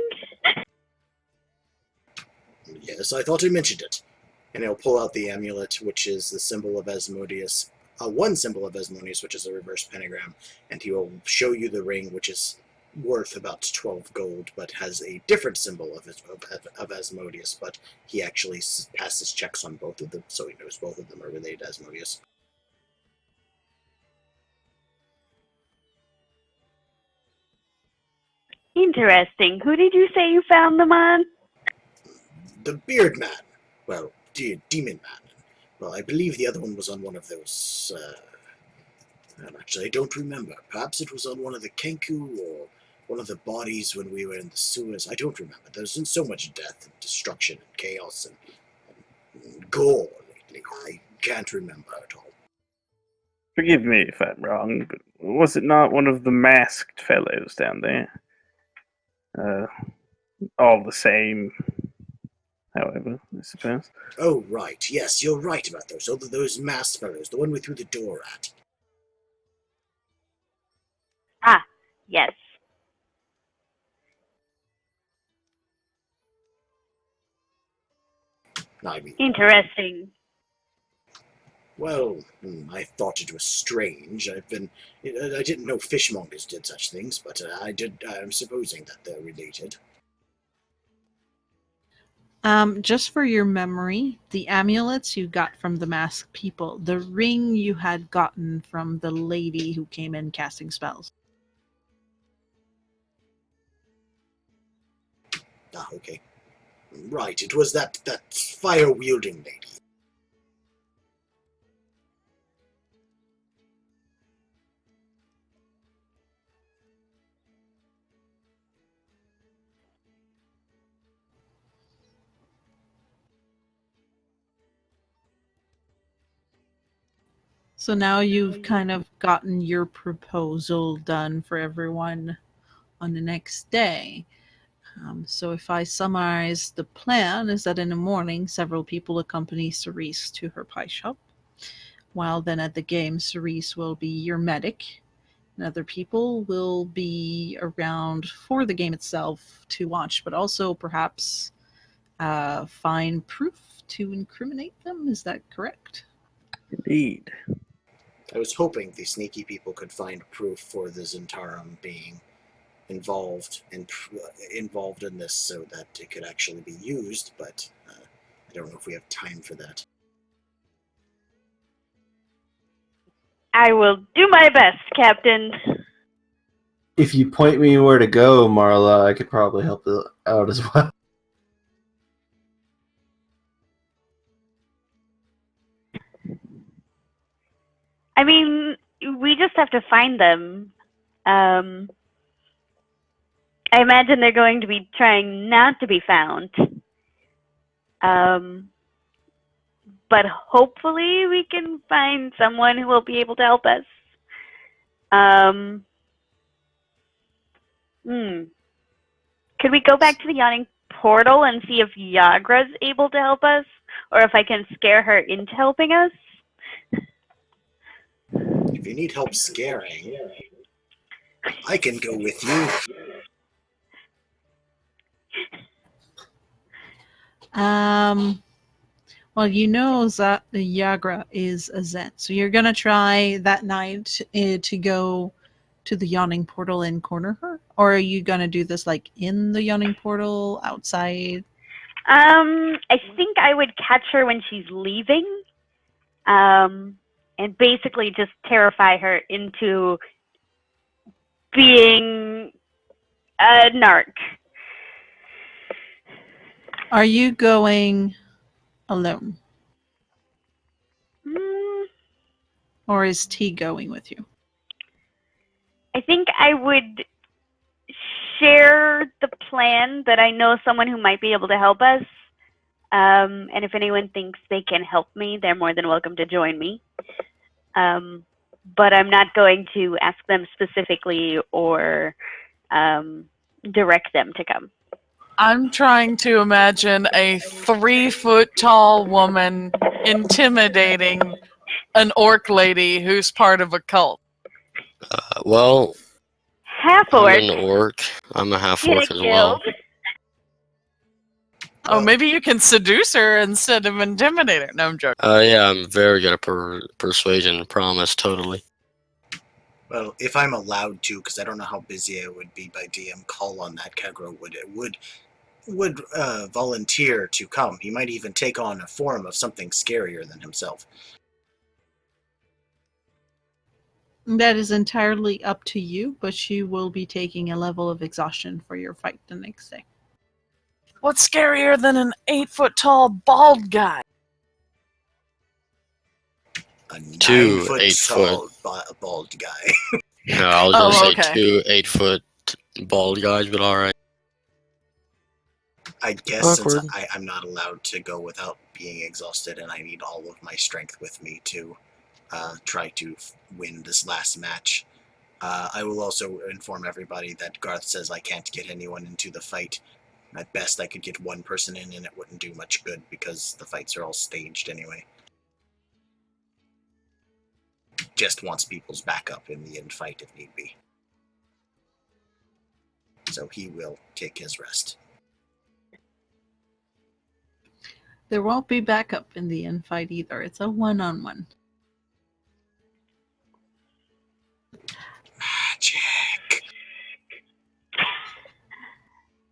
Yes, I thought I mentioned it. And he'll pull out the amulet, which is the symbol of Asmodeus. One symbol of Asmodeus, which is a reverse pentagram, and he will show you the ring, which is worth about 12 gold, but has a different symbol of Asmodeus, but he actually passes checks on both of them, so he knows both of them are related to Asmodeus. Interesting. Who did you say you found them on? The Beard Man. Well, Demon Man. Well, I believe the other one was on one of those, actually, I don't remember. Perhaps it was on one of the Kenku, or one of the bodies when we were in the sewers. I don't remember. There's been so much death and destruction and chaos and gore lately. I can't remember at all. Forgive me if I'm wrong, but was it not one of the masked fellows down there? All the same, however, I suppose. Oh, right. Yes, you're right about those. Oh, those masked fellows, the one we threw the door at. Ah, yes. I mean, Interesting. well, I thought it was strange. I didn't know fishmongers did such things, but I'm supposing that they're related. Just for your memory, the amulets you got from the masked people, the ring you had gotten from the lady who came in casting spells. Ah, okay. Right, it was that fire-wielding lady. So now you've kind of gotten your proposal done for everyone on the next day. So if I summarize, the plan is that in the morning, several people accompany Cerise to her pie shop. While then at the game, Cerise will be your medic, and other people will be around for the game itself to watch, but also perhaps find proof to incriminate them. Is that correct? Indeed. I was hoping the sneaky people could find proof for the Zentarum being involved in this so that it could actually be used, but I don't know if we have time for that. I will do my best, Captain. If you point me where to go, Marla, I could probably help out as well. I mean, we just have to find them. I imagine they're going to be trying not to be found. But hopefully we can find someone who will be able to help us. Could we go back to the yawning portal and see if Yagra's able to help us? Or if I can scare her into helping us? If you need help scaring, I can go with you. Well, you know that the Yagra is a Zen, so you're gonna try that night to go to the yawning portal and corner her, or are you gonna do this like in the yawning portal outside? I think I would catch her when she's leaving, and basically just terrify her into being a narc. Are you going alone, or is T going with you? I think I would share the plan that I know someone who might be able to help us. And if anyone thinks they can help me, they're more than welcome to join me. But I'm not going to ask them specifically or direct them to come. I'm trying to imagine a 3-foot-tall woman intimidating an orc lady who's part of a cult. Well, Half-orc. I'm an orc. I'm a half-orc as well. Oh, maybe you can seduce her instead of intimidate her. No, I'm joking. Yeah, I'm very good at persuasion and promise, totally. Well, if I'm allowed to, because I don't know how busy I would be by DM call on that, Kag-Ro would volunteer to come. He might even take on a form of something scarier than himself. That is entirely up to you, but you will be taking a level of exhaustion for your fight the next day. What's scarier than an 8-foot-tall bald guy? A 2 9-foot 8-foot. tall bald guy. No, I was gonna say okay. 2 8-foot bald guys, but alright. I guess Awkward. since I'm not allowed to go without being exhausted, and I need all of my strength with me to try to win this last match. I will also inform everybody that Garth says I can't get anyone into the fight. At best, I could get one person in, and it wouldn't do much good because the fights are all staged anyway. Just wants people's backup in the end fight if need be. So he will take his rest. There won't be backup in the end fight either. It's a one-on-one. Magic.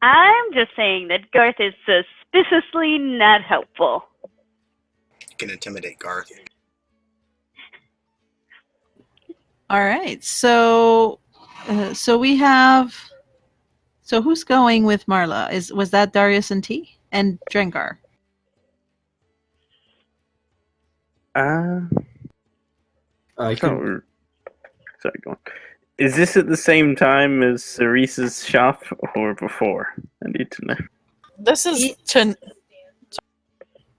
I'm just saying that Garth is suspiciously not helpful. You can intimidate Garth. All right, so we have. So who's going with Marla? Was that Darius and T and Drengarr? I could. Sorry, go on. Is this at the same time as Cerise's shop or before? I need to know. This is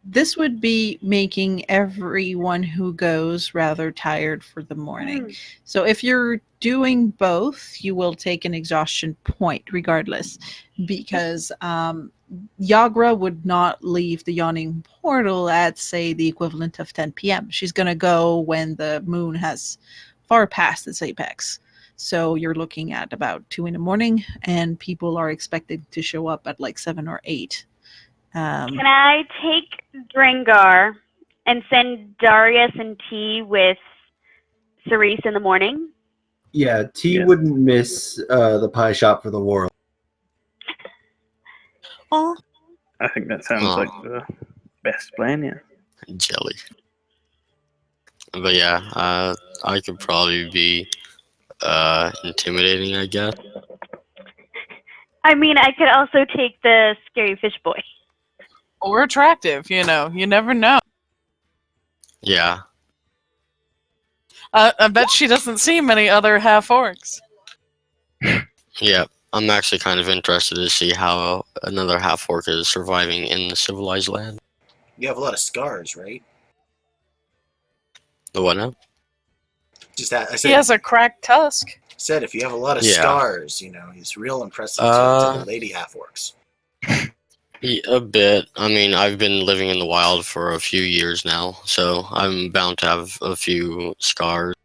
This would be making everyone who goes rather tired for the morning. So if you're doing both, you will take an exhaustion point regardless, because Yagra would not leave the yawning portal at, say, the equivalent of 10 p.m. She's going to go when the moon has far past its apex. So you're looking at about 2 in the morning, and people are expected to show up at like 7 or 8. Can I take Drengarr and send Darius and T with Cerise in the morning? Yeah, T Yeah. wouldn't miss the pie shop for the world. Oh, I think that sounds like the best plan, yeah. Jelly. But yeah, I could probably be intimidating, I guess. I mean, I could also take the scary fish boy. or attractive, you know. You never know. Yeah. I bet she doesn't see many other half-orcs. Yeah, I'm actually kind of interested to see how another half-orc is surviving in the civilized land. You have a lot of scars, right? The what now? Just that I He said. has a cracked tusk. Said if you have a lot of Yeah. scars, he's real impressive to the lady half-orcs. A bit. I mean, I've been living in the wild for a few years now, so I'm bound to have a few scars.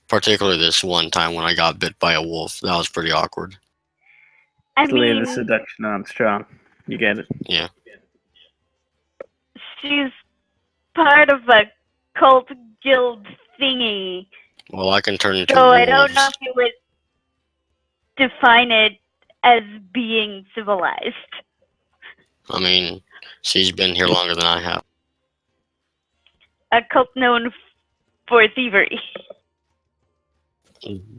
Particularly this one time when I got bit by a wolf. That was pretty awkward. I Lay the mean, seduction on strong. You get it? Yeah. she's part of a cult guild thingy, Well, I can turn into so wolves. I don't know if you would define it as being civilized. I mean, she's been here longer than I have. A cult known for thievery.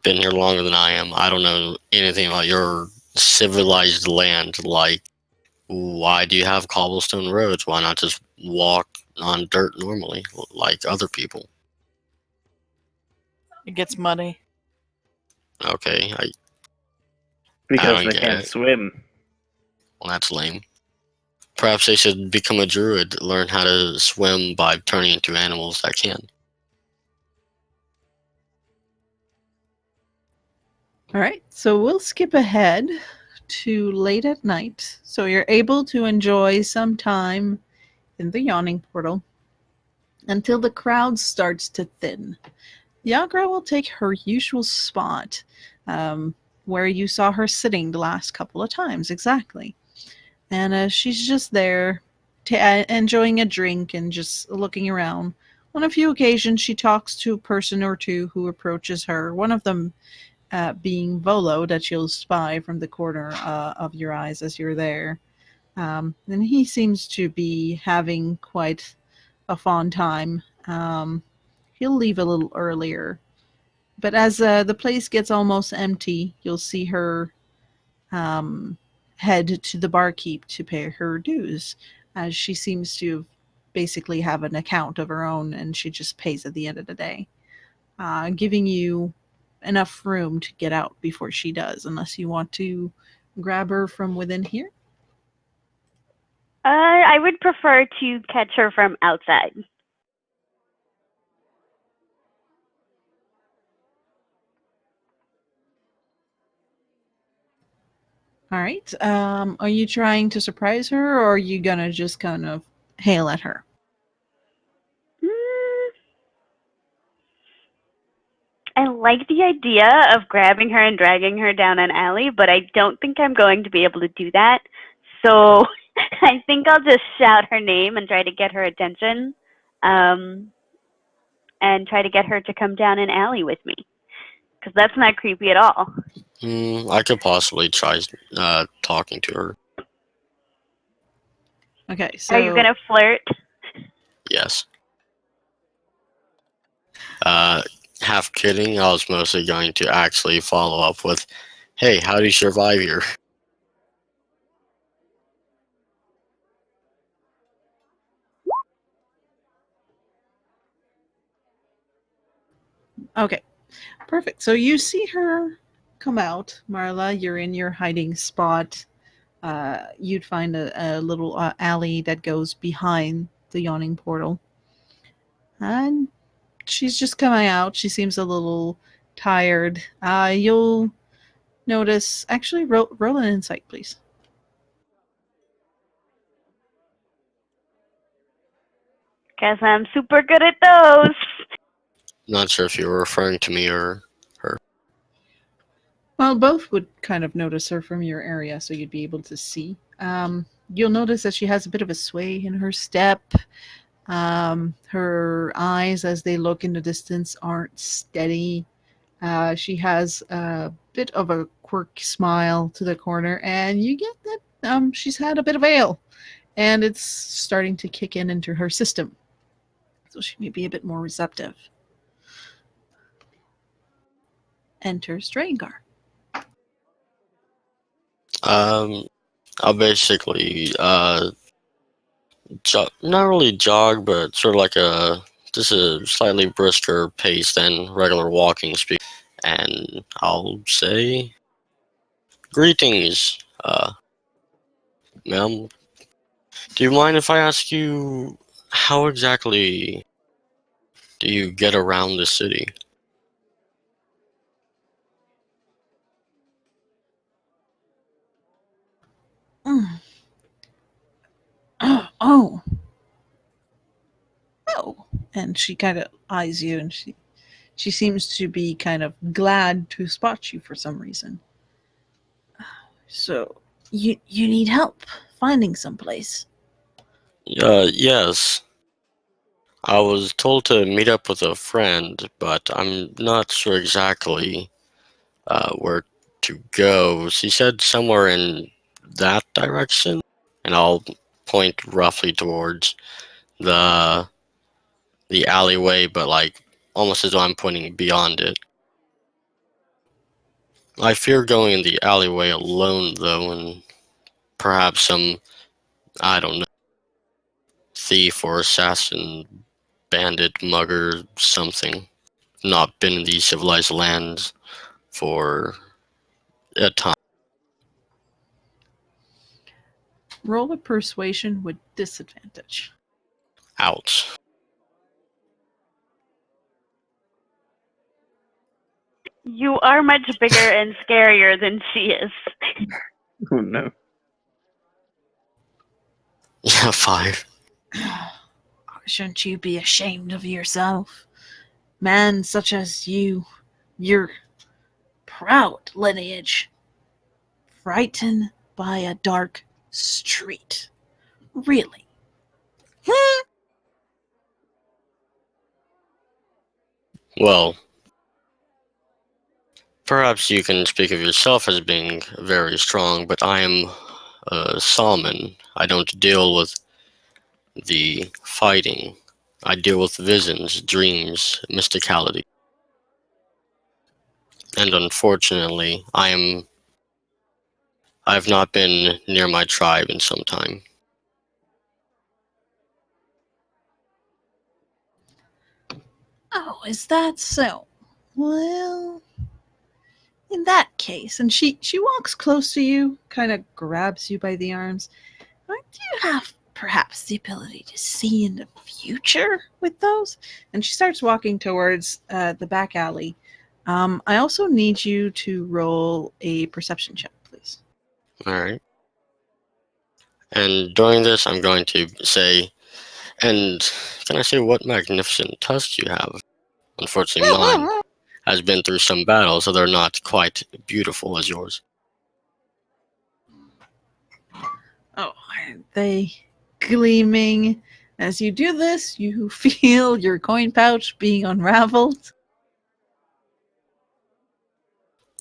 Been here longer than I am. I don't know anything about your civilized land. Like, why do you have cobblestone roads? Why not just walk on dirt normally, like other people? It gets muddy. Okay, Because don't they get can't it. swim. well, that's lame. Perhaps they should become a druid, learn how to swim by turning into animals that can. All right, so we'll skip ahead to late at night. So you're able to enjoy some time in the yawning portal until the crowd starts to thin. Yagra will take her usual spot where you saw her sitting the last couple of times, exactly. And she's just there enjoying a drink and just looking around. On a few occasions, she talks to a person or two who approaches her, one of them being Volo, that you'll spy from the corner of your eyes as you're there. And he seems to be having quite a fun time. He'll leave a little earlier. But as the place gets almost empty, you'll see her head to the barkeep to pay her dues, as she seems to basically have an account of her own and she just pays at the end of the day, giving you enough room to get out before she does, unless you want to grab her from within here. I would prefer to catch her from outside. All right. Are you trying to surprise her, or are you gonna just kind of hail at her? I like the idea of grabbing her and dragging her down an alley, but I don't think I'm going to be able to do that. So I think I'll just shout her name and try to get her attention, and try to get her to come down an alley with me, because that's not creepy at all. I could possibly try talking to her. Okay, so Are you going to flirt? Yes. Half kidding, I was mostly going to actually follow up with, hey, how do you survive here? Okay, perfect. So you see her come out, Marla. You're in your hiding spot. You'd find a little alley that goes behind the yawning portal. And she's just coming out. She seems a little tired. You'll notice... Actually, roll an insight, please. Guess I'm super good at those. Not sure if you were referring to me or her. Well, both would kind of notice her from your area, so you'd be able to see. You'll notice that she has a bit of a sway in her step. Her eyes, as they look in the distance, aren't steady. She has a bit of a quirky smile to the corner, and you get that she's had a bit of ale, and it's starting to kick into her system. So she may be a bit more receptive. Enters Drengarr. I'll basically not really jog, but sort of like a just a slightly brisker pace than regular walking speed. And I'll say, greetings, ma'am. Do you mind if I ask you, how exactly do you get around the city? Mm. Oh. Oh. And she kind of eyes you, and she seems to be kind of glad to spot you for some reason. So, you need help finding someplace. Yes. I was told to meet up with a friend, but I'm not sure exactly where to go. She said somewhere in that direction, and I'll point roughly towards the alleyway, but like almost as though I'm pointing beyond it. I fear going in the alleyway alone, though, and perhaps some, I don't know, thief or assassin, bandit, mugger, something. Not been in these civilized lands for a time. Roll a persuasion with disadvantage. Ouch. You are much bigger and scarier than she is. Oh no. Yeah, 5. Shouldn't you be ashamed of yourself? Man such as you, your proud lineage, frightened by a dark street. Really? Well, perhaps you can speak of yourself as being very strong, but I am a shaman. I don't deal with the fighting. I deal with visions, dreams, mysticality. And unfortunately, I've not been near my tribe in some time. Oh, is that so? Well, in that case, and she walks close to you, kind of grabs you by the arms. Do you have perhaps the ability to see in the future with those? And she starts walking towards the back alley. I also need you to roll a perception check, please. Alright. And during this, I'm going to say, and can I say what magnificent tusks you have? Unfortunately, mine has been through some battles, so they're not quite beautiful as yours. Oh, aren't they gleaming? As you do this, you feel your coin pouch being unraveled.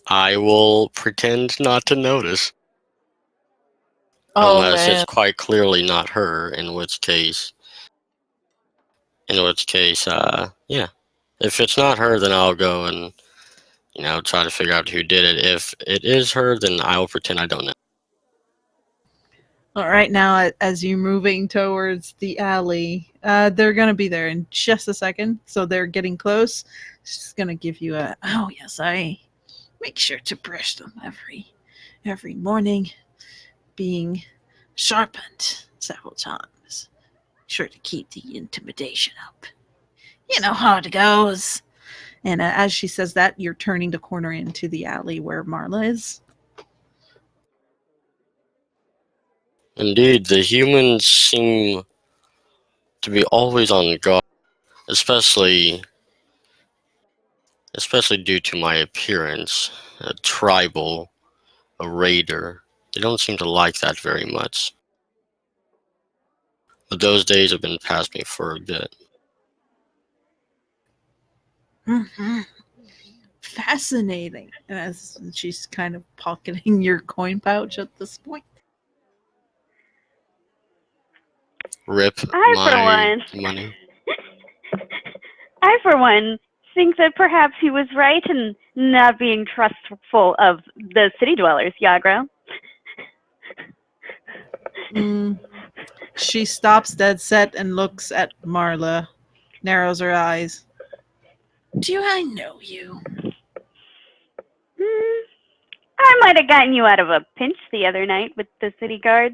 I will pretend not to notice. Oh, Unless man. it's quite clearly not her, in which case, yeah. If it's not her, then I'll go and, try to figure out who did it. If it is her, then I'll pretend I don't know. All right, now as you're moving towards the alley, they're gonna be there in just a second. So they're getting close. She's gonna give you a, oh yes, I make sure to brush them every morning, being sharpened several times. Sure to keep the intimidation up. You know how it goes. And as she says that, you're turning the corner into the alley where Marla is. Indeed, the humans seem to be always on guard, especially due to my appearance, a tribal, a raider. They don't seem to like that very much. But those days have been past me for a bit. Mm-hmm. Fascinating. And as she's kind of pocketing your coin pouch at this point. Rip I, my for one, money. I, for one, think that perhaps he was right in not being trustful of the city dwellers, Kag-Ro. She stops dead set and looks at Marla. narrows her eyes. Do I know you? I might have gotten you out of a pinch the other night with the city guard.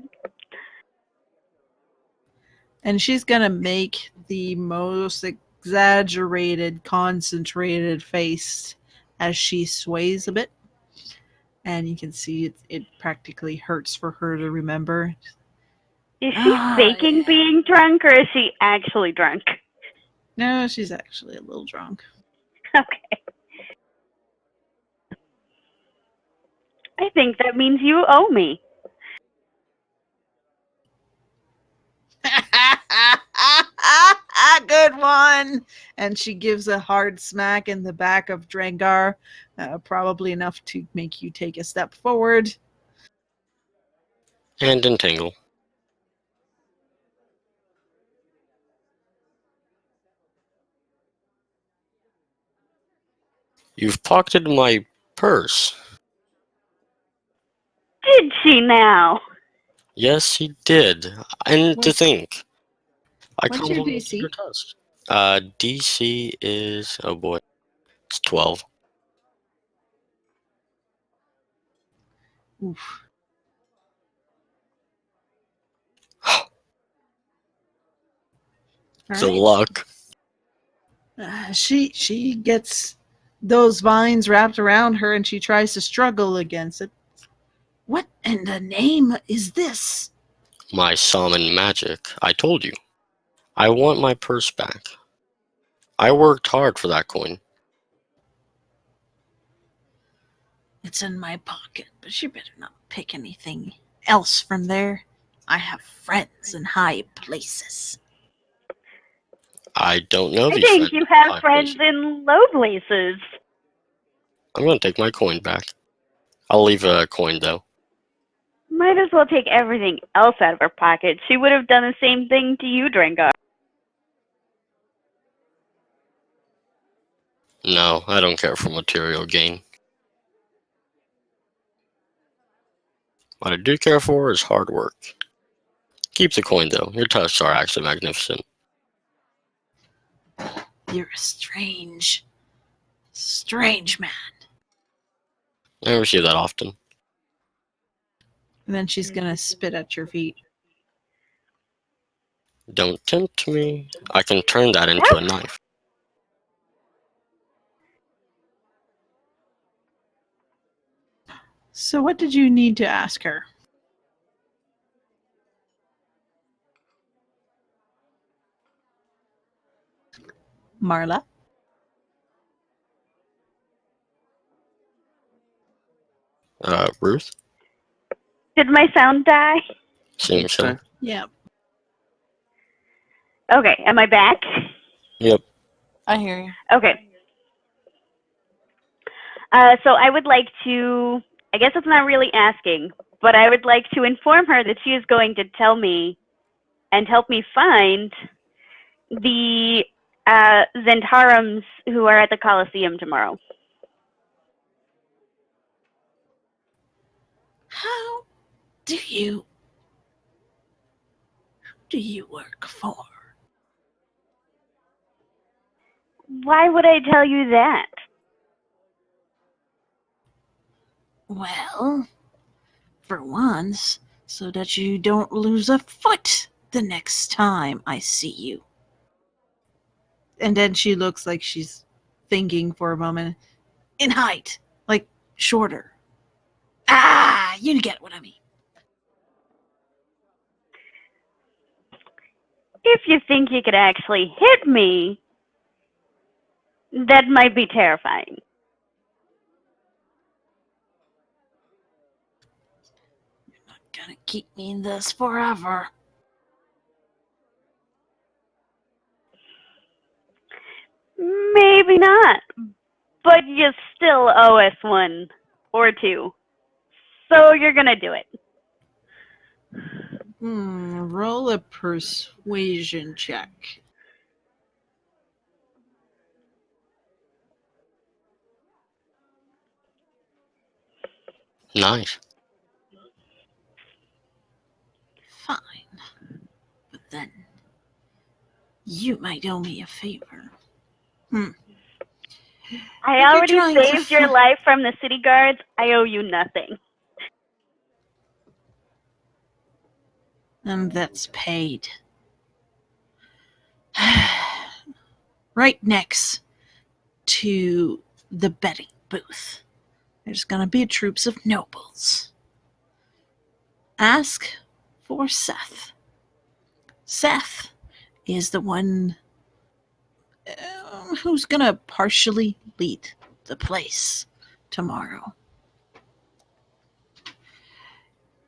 And she's going to make the most exaggerated, concentrated face as she sways a bit. And you can see it practically hurts for her to remember. Is she faking being drunk, or is she actually drunk? No, she's actually a little drunk. Okay. I think that means you owe me. Good one. And she gives a hard smack in the back of Drengarr, probably enough to make you take a step forward. And entangle. You've pocketed my purse. Did she now? Yes, he did. And to think, I What's your complimented DC? your test. DC is, oh boy, it's 12. Oof. Good All right. luck. She gets those vines wrapped around her and she tries to struggle against it. What in the name is this? My summon magic. I told you. I want my purse back. I worked hard for that coin. It's in my pocket, but you better not pick anything else from there. I have friends in high places. I don't know I these think friends. you have I friends place- in low places. I'm going to take my coin back. I'll leave a coin, though. Might as well take everything else out of her pocket. She would have done the same thing to you, Drengarr. No, I don't care for material gain. What I do care for is hard work. Keep the coin, though. Your tusks are actually magnificent. You're a strange man. I never see that often. And then she's gonna spit at your feet. Don't tempt me. I can turn that into a knife. So what did you need to ask her? Marla? Ruth? Did my sound die? Seems so. Okay. Yeah. Okay, am I back? Yep. I hear you. Okay. So I would like to, I guess it's not really asking, but I would like to inform her that she is going to tell me and help me find the Zentarum who are at the Coliseum tomorrow. How do you work for? Why would I tell you that? Well, for once, so that you don't lose a foot the next time I see you. And then she looks like she's thinking for a moment. In height, like shorter. You get what I mean. If you think you could actually hit me, that might be terrifying. You're not gonna keep me in this forever. Maybe not, but you still owe us one or two. So you're gonna do it. Roll a persuasion check. Nice. Fine. But then You might owe me a favor. I If you're already trying to saved your life from the city guards. I owe you nothing. And that's paid. Right next to the betting booth, there's going to be troops of nobles. Ask for Seth. Seth is the one who's going to partially lead the place tomorrow.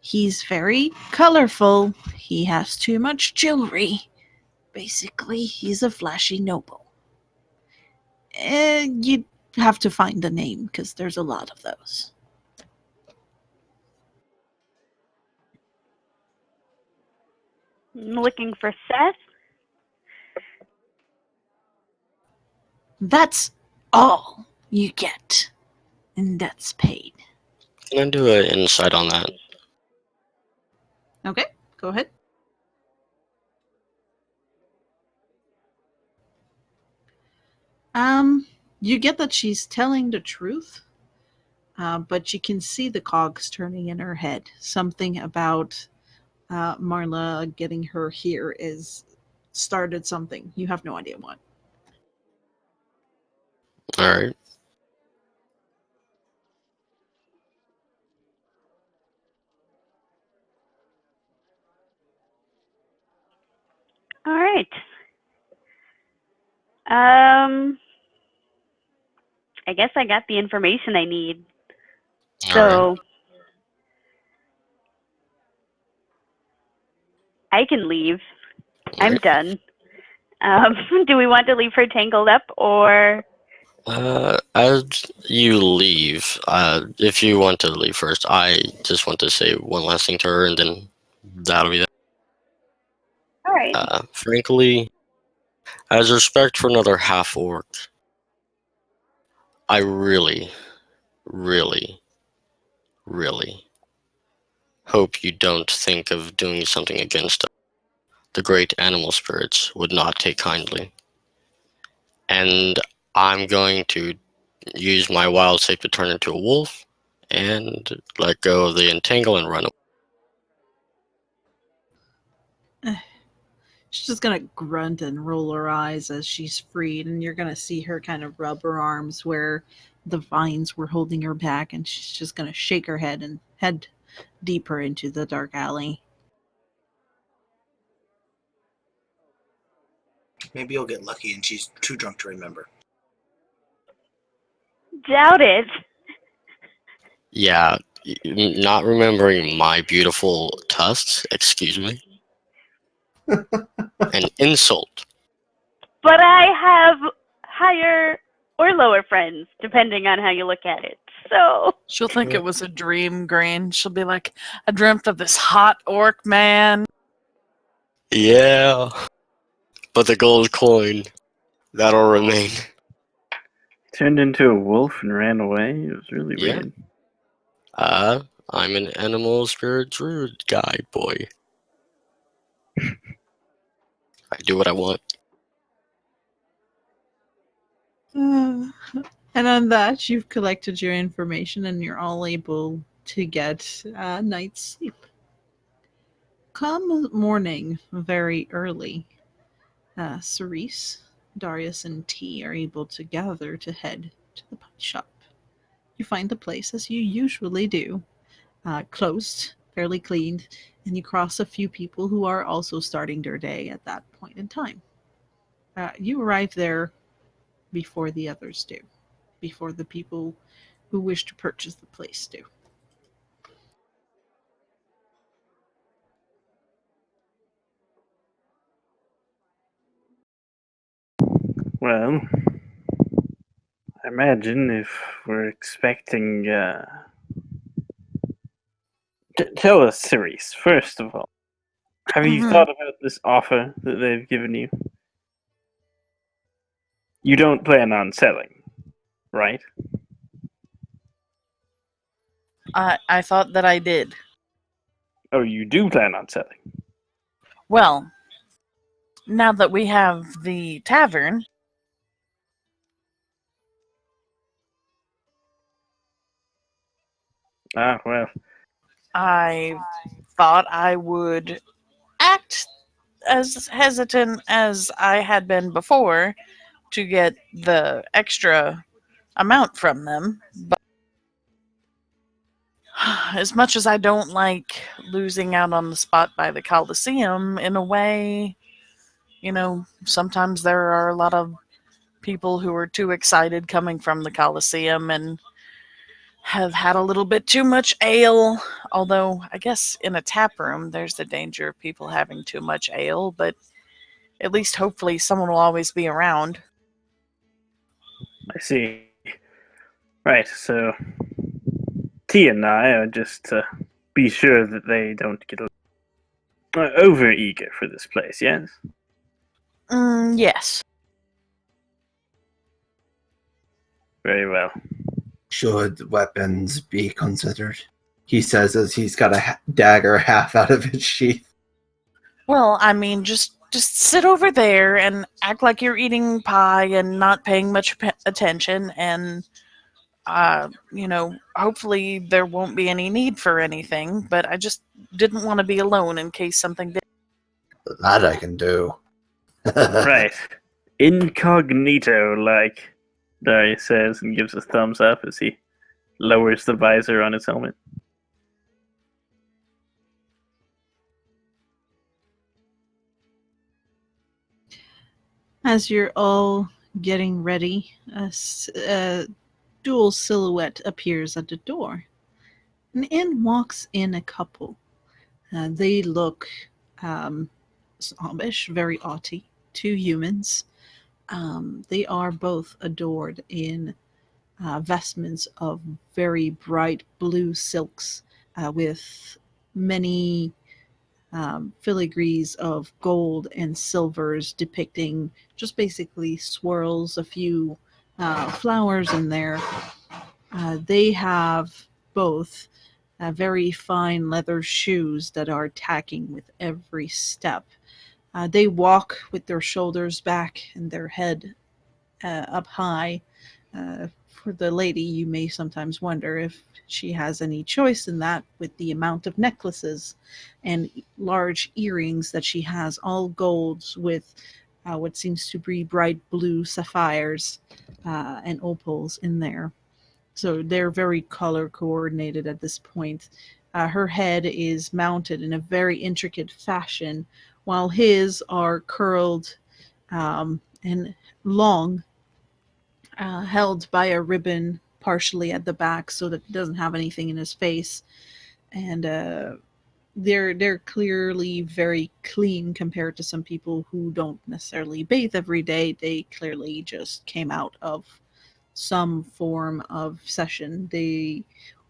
He's very colorful. He has too much jewelry. Basically, he's a flashy noble. You'd have to find the name because there's a lot of those. I'm looking for Seth. That's all you get, and that's paid. Can I do an insight on that? Okay, go ahead. You get that she's telling the truth, but you can see the cogs turning in her head. Something about Marla getting her here is started something. You have no idea what. Alright. All right. I guess I got the information I need. So I can leave. I'm done. Do we want to leave her tangled up, or? As you leave, if you want to leave first, I just want to say one last thing to her, and then that'll be that. All right. Frankly, as respect for another half-orc, I really, really, really hope you don't think of doing something against us. The great animal spirits would not take kindly. And I'm going to use my wild shape to turn into a wolf and let go of the entangle and run away. She's just gonna grunt and roll her eyes as she's freed, and you're gonna see her kind of rub her arms where the vines were holding her back, and she's just gonna shake her head and head deeper into the dark alley. Maybe you'll get lucky and she's too drunk to remember. Doubt it. Yeah, not remembering my beautiful tusks, excuse me. An insult. But I have higher or lower friends, depending on how you look at it. So She'll think it was a dream, Green. She'll be like, I dreamt of this hot orc man. Yeah. But the gold coin, that'll remain. Turned into a wolf and ran away. It was really weird. I'm an animal spirit druid guy, boy. I do what I want. And on that, you've collected your information and you're all able to get a night's sleep. Come morning, very early, Cerise, Darius, and T are able to gather to head to the pie shop. You find the place as you usually do, closed, fairly cleaned, and you cross a few people who are also starting their day at that point in time. You arrive there before the others do, before the people who wish to purchase the place do. Well, I imagine if we're expecting... tell us, Cerise, first of all. Have you thought about this offer that they've given you? You don't plan on selling, right? I thought that I did. Oh, you do plan on selling? Well, now that we have the tavern, Ah, well, I thought I would act as hesitant as I had been before to get the extra amount from them. But as much as I don't like losing out on the spot by the Coliseum, in a way, sometimes there are a lot of people who are too excited coming from the Coliseum and have had a little bit too much ale. Although, I guess in a tap room, there's the danger of people having too much ale, but at least hopefully someone will always be around. I see. Right, so T and I are just to be sure that they don't get over eager for this place, yes? Yes. Very well. Should weapons be considered? He says as he's got a dagger half out of its sheath. Well, I mean, just sit over there and act like you're eating pie and not paying much attention, and hopefully there won't be any need for anything. But I just didn't want to be alone in case something did. That I can do. Right. Incognito, like Darius says, and gives a thumbs up as he lowers the visor on his helmet. As you're all getting ready, a dual silhouette appears at the door. And in walks in a couple. They look snobbish, very haughty. Two humans. They are both adored in vestments of very bright blue silks with many filigrees of gold and silvers depicting just basically swirls, a few flowers in there. They have both very fine leather shoes that are tacking with every step. They walk with their shoulders back and their head up high. For the lady, you may sometimes wonder if she has any choice in that with the amount of necklaces and large earrings that she has, all golds with what seems to be bright blue sapphires and opals in there. So they're very color coordinated at this point. Her head is mounted in a very intricate fashion, while his are curled and long, held by a ribbon partially at the back so that he doesn't have anything in his face. And they're clearly very clean compared to some people who don't necessarily bathe every day. They clearly just came out of some form of session. They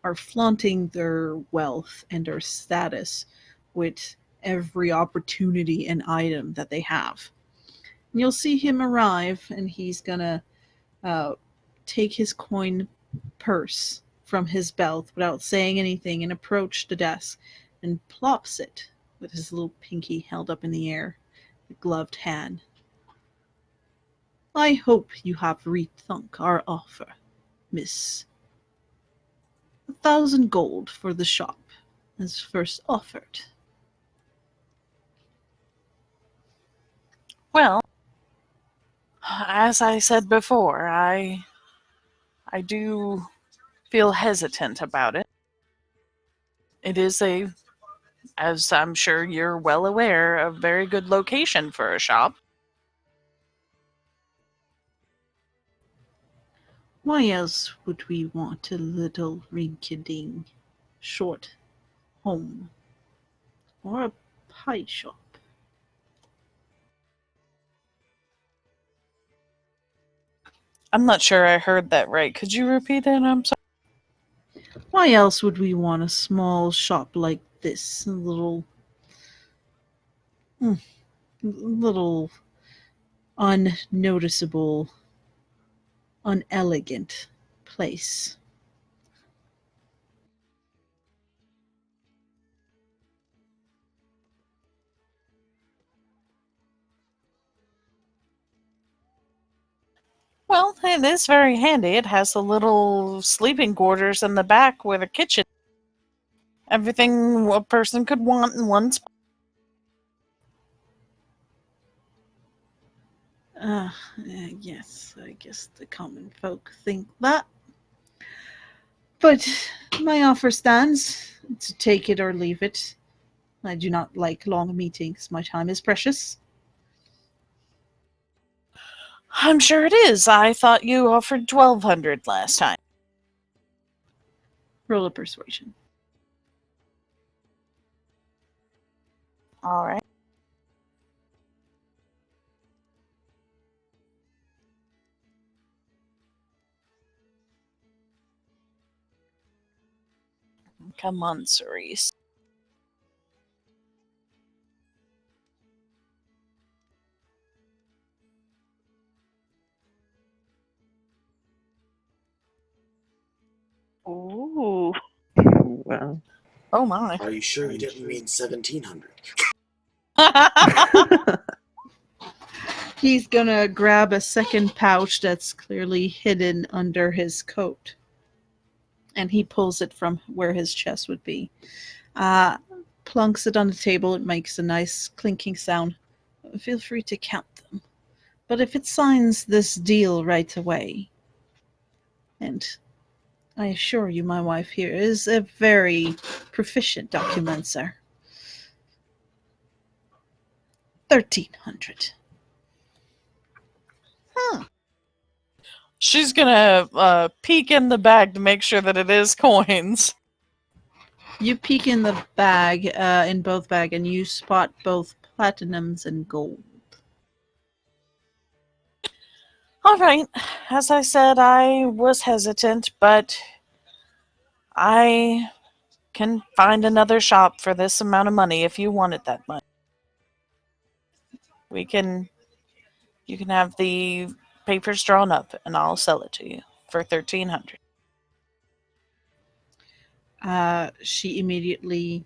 are flaunting their wealth and their status with every opportunity and item that they have. And you'll see him arrive, and he's gonna take his coin purse from his belt without saying anything and approach the desk and plops it with his little pinky held up in the air, a gloved hand. I hope you have rethunk our offer, miss. 1,000 gold for the shop, as first offered. Well, as I said before, I do feel hesitant about it. It is as I'm sure you're well aware, a very good location for a shop. Why else would we want a little rinky-dink short home or a pie shop? I'm not sure I heard that right. Could you repeat it? I'm sorry. Why else would we want a small shop like this? A little unnoticeable, unelegant place. it is very handy. It has the little sleeping quarters in the back with a kitchen. Everything a person could want in one spot. Yes, I guess the common folk think that. But my offer stands to take it or leave it. I do not like long meetings. My time is precious. I'm sure it is. I thought you offered 1,200 last time. Roll a persuasion. All right. Come on, Cerise. Ooh. Well, Oh my. Are you sure you didn't mean 1,700? He's gonna grab a second pouch that's clearly hidden under his coat. And he pulls it from where his chest would be. Plunks it on the table. It makes a nice clinking sound. Feel free to count them. But if it signs this deal right away, and I assure you my wife here is a very proficient documenter. 1,300. She's gonna peek in the bag to make sure that it is coins. You peek in the bag, in both bag, and you spot both platinums and gold. All right. As I said, I was hesitant, but I can find another shop for this amount of money if you want it that much. You can have the papers drawn up, and I'll sell it to you for 1,300. She immediately,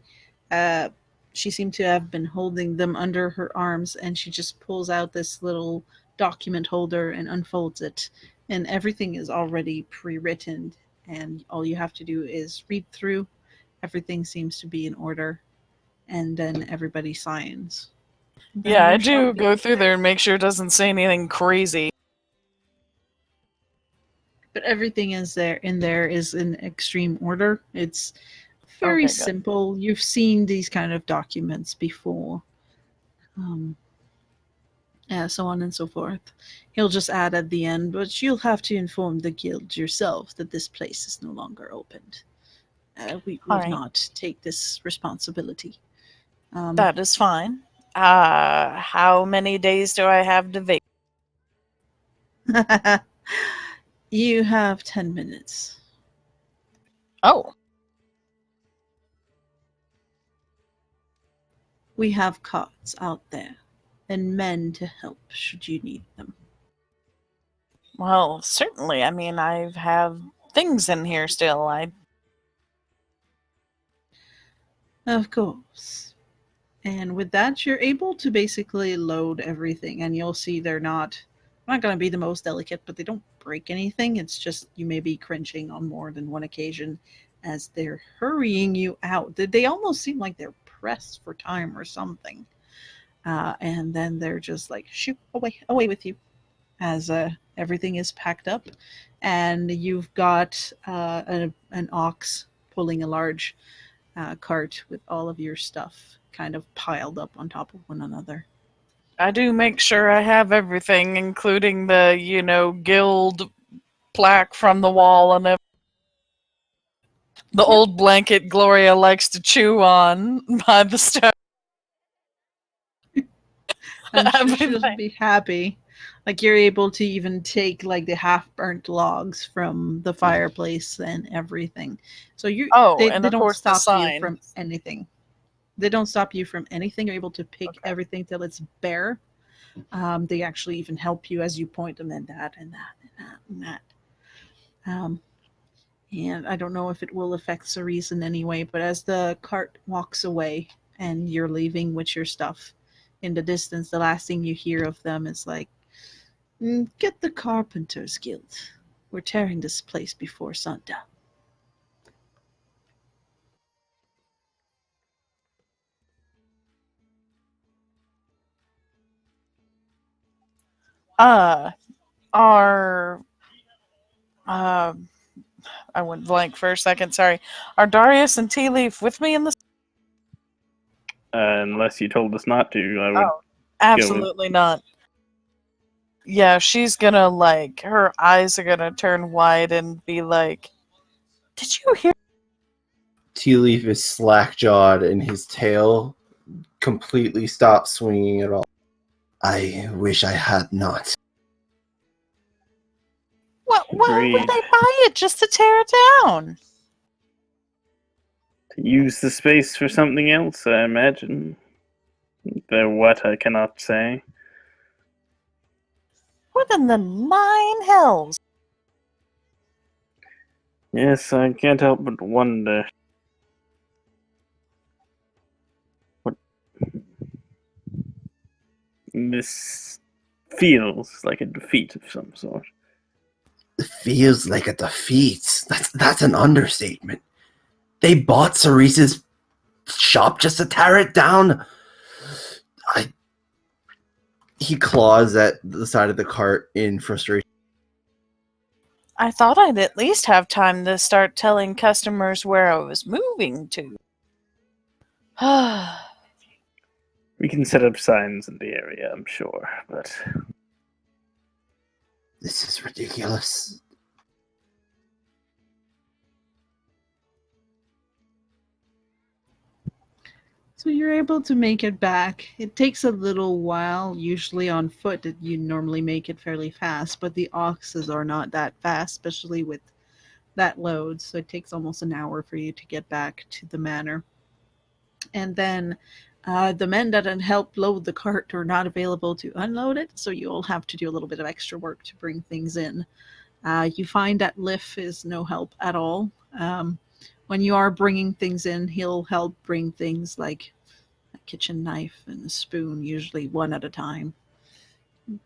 she seemed to have been holding them under her arms, and she just pulls out this little document holder and unfolds it. And everything is already pre-written, and all you have to do is read through. Everything seems to be in order, and then everybody signs. Then Yeah, I your do shop go is through there and make sure it doesn't say anything crazy. But everything is in extreme order. It's very Okay, good. simple. You've seen these kind of documents before. So on and so forth. He'll just add at the end, but you'll have to inform the guild yourself that this place is no longer opened. We will All right. not take this responsibility. That is fine. How many days do I have to vacate? You have 10 minutes. Oh, We have carts out there and men to help should you need them. well, certainly. I mean, I have things in here still. Of course. And with that, you're able to basically load everything, and you'll see they're not going to be the most delicate, but they don't break anything. It's just you may be cringing on more than one occasion as they're hurrying you out. They almost seem like they're pressed for time or something. And then they're just like, shoot, away with you, as everything is packed up. And you've got an ox pulling a large cart with all of your stuff kind of piled up on top of one another. I do make sure I have everything, including the, guild plaque from the wall and the old blanket Gloria likes to chew on by the stove. I'm sure she'll be happy. Like you're able to even take like the half-burnt logs from the fireplace and everything. So they and of don't course the stop you sign. from anything. They don't stop you from anything. You're able to pick everything till it's bare. They actually even help you as you point them and that and that and that and that. And I don't know if it will affect Cerise in any way, but as the cart walks away and you're leaving with your stuff in the distance, the last thing you hear of them is like, Get the Carpenters Guild. We're tearing this place before sundown. Are I went blank for a second. Sorry. Are Darius and TeaLeaf with me in this? Unless you told us not to, I would. Absolutely not. Yeah, she's gonna her eyes are gonna turn wide and be like, "Did you hear?" TeaLeaf is slack-jawed and his tail completely stops swinging at all. I wish I had not. What? Why Agreed. would they buy it just to tear it down? To use the space for something else, I imagine. Though what, I cannot say. What in the nine hells? Yes, I can't help but wonder. What this feels like a defeat of some sort. It feels like a defeat. That's an understatement. They bought Cerise's shop just to tear it down. He claws at the side of the cart in frustration. I thought I'd at least have time to start telling customers where I was moving to. We can set up signs in the area, I'm sure, but This is ridiculous. So you're able to make it back. It takes a little while. Usually on foot, you normally make it fairly fast, but the oxes are not that fast, especially with that load. So it takes almost an hour for you to get back to the manor. And then the men that had helped load the cart are not available to unload it, so you'll have to do a little bit of extra work to bring things in. You find that Liff is no help at all. When you are bringing things in, he'll help bring things like a kitchen knife and a spoon, usually one at a time.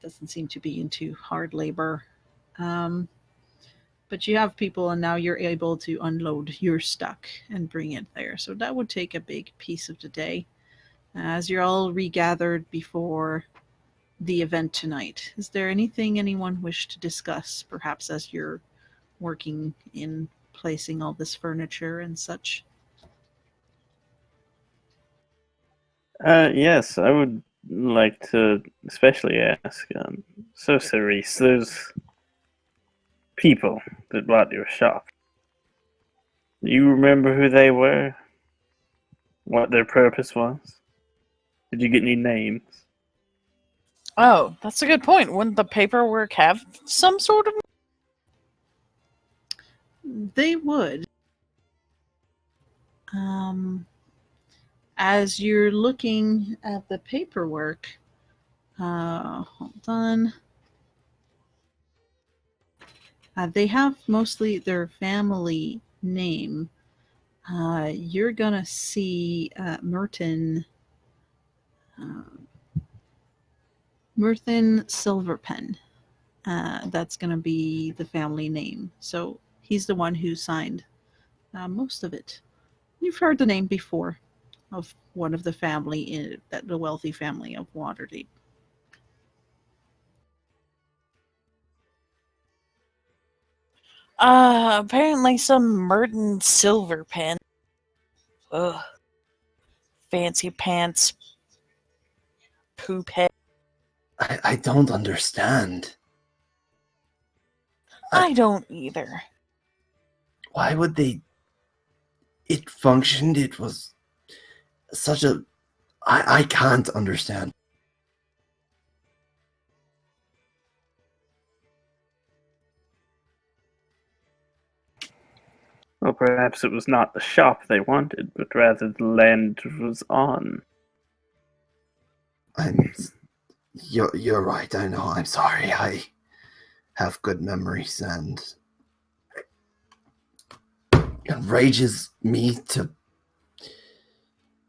Doesn't seem to be into hard labor. But you have people, and now you're able to unload your stock and bring it there. So that would take a big piece of the day. As you're all regathered before the event tonight, is there anything anyone wish to discuss, perhaps as you're working in placing all this furniture and such? yes, I would like to especially ask, so Cerise, those people that bought your shop, do you remember who they were? What their purpose was? Did you get any names? Oh, that's a good point. Wouldn't the paperwork have some sort of... They would. As you're looking at the paperwork, hold on. They have mostly their family name. You're gonna see Merton Silverpen. That's gonna be the family name. So he's the one who signed most of it. You've heard the name before of one of the family, the wealthy family of Waterdeep. Apparently some Merton Silverpen. Ugh. Fancy pants. Poop head. I don't understand. I don't either. Why would they... It functioned. It was such a... I can't understand. Well, perhaps it was not the shop they wanted, but rather the land it was on. You're right. I know. I'm sorry. I have good memories, and it enrages me to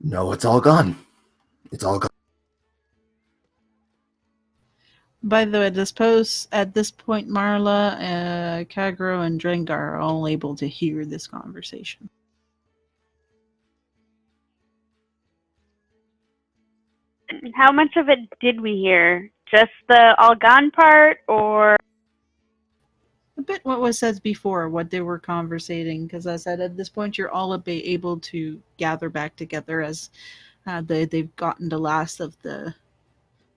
know it's all gone. It's all gone. By the way, at this point, Marla, Kag-Ro, and Drengarr are all able to hear this conversation. How much of it did we hear? Just the all gone part, or? A bit what was said before, what they were conversating, because I said at this point you're all able to gather back together as they've gotten the last of the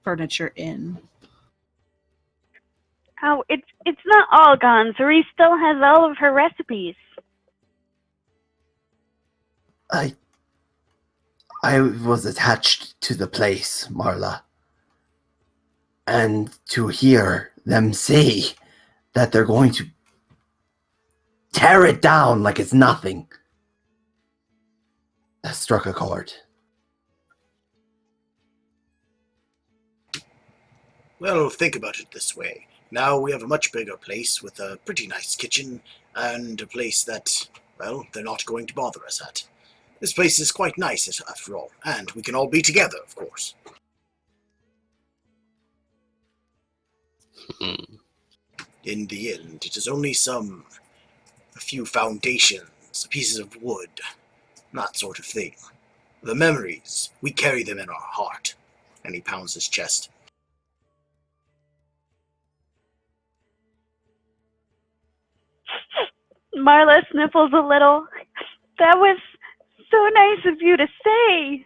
furniture in. Oh, it's not all gone. Cerise still has all of her recipes. I was attached to the place, Marla. And to hear them say that they're going to tear it down like it's nothing, that struck a chord. Well, think about it this way. Now we have a much bigger place with a pretty nice kitchen, and a place that, well, they're not going to bother us at. This place is quite nice, after all, and we can all be together, of course. In the end, it is only a few foundations, pieces of wood, that sort of thing. The memories, we carry them in our heart. And he pounds his chest. Marla sniffles a little. That was so nice of you to say.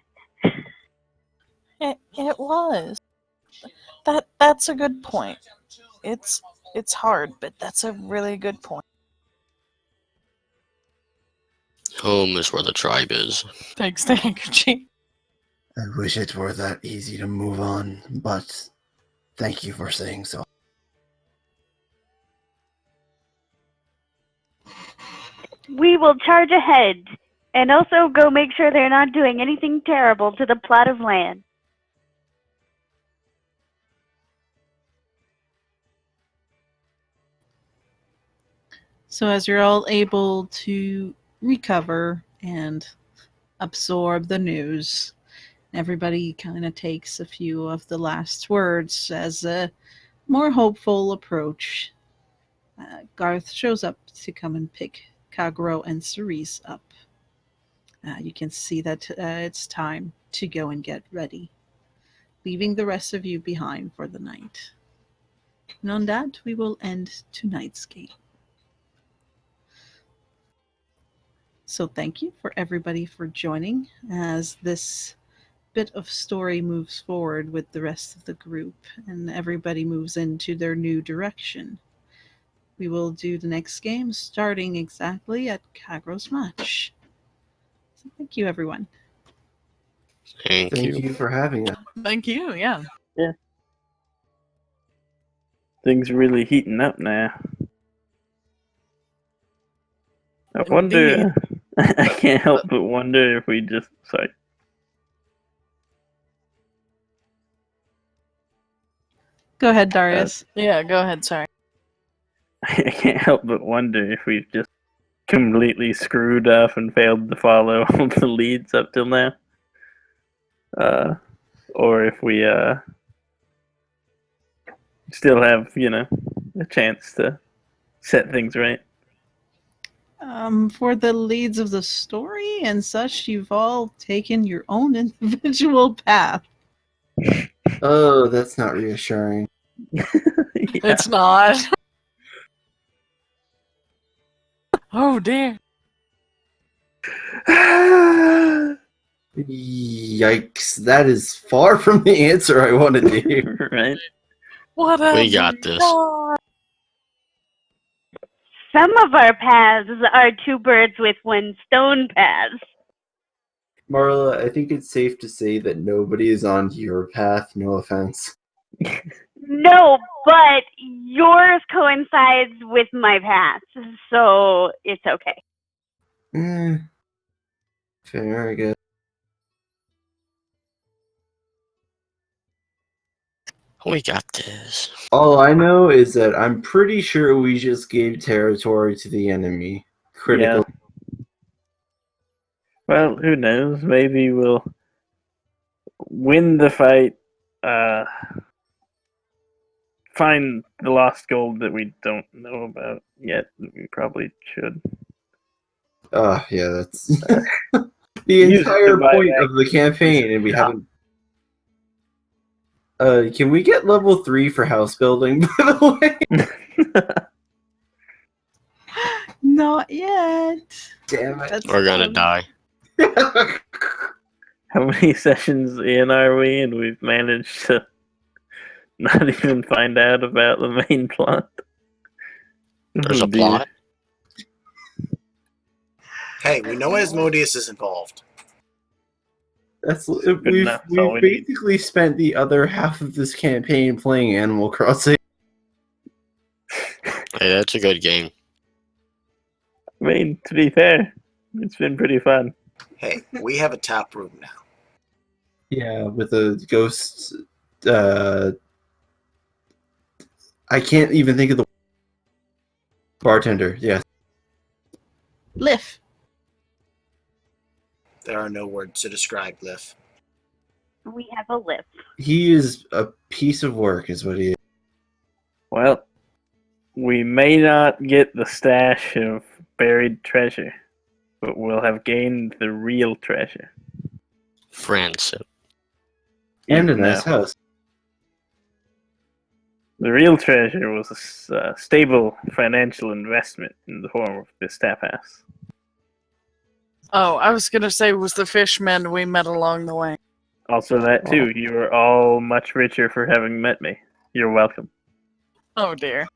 It was. That's a good point. It's hard, but that's a really good point. Home is where the tribe is. Thanks to handkerchief. I wish it were that easy to move on, but thank you for saying so. We will charge ahead, and also go make sure they're not doing anything terrible to the plot of land. So as you're all able to recover and absorb the news, everybody kind of takes a few of the last words as a more hopeful approach. Garth shows up to come and pick Kag-Ro and Cerise up. You can see that it's time to go and get ready, leaving the rest of you behind for the night. And on that, we will end tonight's game. So thank you for everybody for joining as this bit of story moves forward with the rest of the group and everybody moves into their new direction. We will do the next game starting exactly at Kag-Ro's match. So thank you, everyone. Thank you. Thank you for having us. Thank you, yeah. Things are really heating up now. I wonder. I can't help but wonder if we just. Sorry. Go ahead, Darius. Yeah, go ahead, sorry. I can't help but wonder if we've just completely screwed up and failed to follow all the leads up till now. Or if we still have, a chance to set things right. For the leads of the story and such, you've all taken your own individual path. Oh, that's not reassuring. It's not. Oh, dear. Yikes, that is far from the answer I wanted to hear. Right? What We got this. Some of our paths are two birds with one stone paths. Marla, I think it's safe to say that nobody is on your path, no offense. No, but yours coincides with my path, so it's okay. Fair, I guess. We got this. All I know is that I'm pretty sure we just gave territory to the enemy. Critical. Yeah. Well, who knows? Maybe we'll win the fight find the lost gold that we don't know about yet. We probably should. Oh, yeah, that's the Use it to entire buy point back of the campaign, and we stuff. haven't. Can we get level 3 for house building, by the way? Not yet. Damn it. That's, We're gonna die. How many sessions in are we, and we've managed to not even find out about the main plot? There's a Dear. plot. Hey, we know Asmodeus is involved. enough, We've that's all we need. basically spent the other half of this campaign playing Animal Crossing. Hey, that's a good game. I mean, to be fair, it's been pretty fun. Hey, we have a tap room now. Yeah, with a ghost. I can't even think of the bartender. Yes. Liff. There are no words to describe Liff. We have a list. He is a piece of work, is what he is. Well, we may not get the stash of buried treasure, but we'll have gained the real treasure. Friendship. And a Even nice now. house. The real treasure was a stable financial investment in the form of this tap house. Oh, I was gonna say, was the fishmen we met along the way. Also that too, you are all much richer for having met me. You're welcome. Oh dear.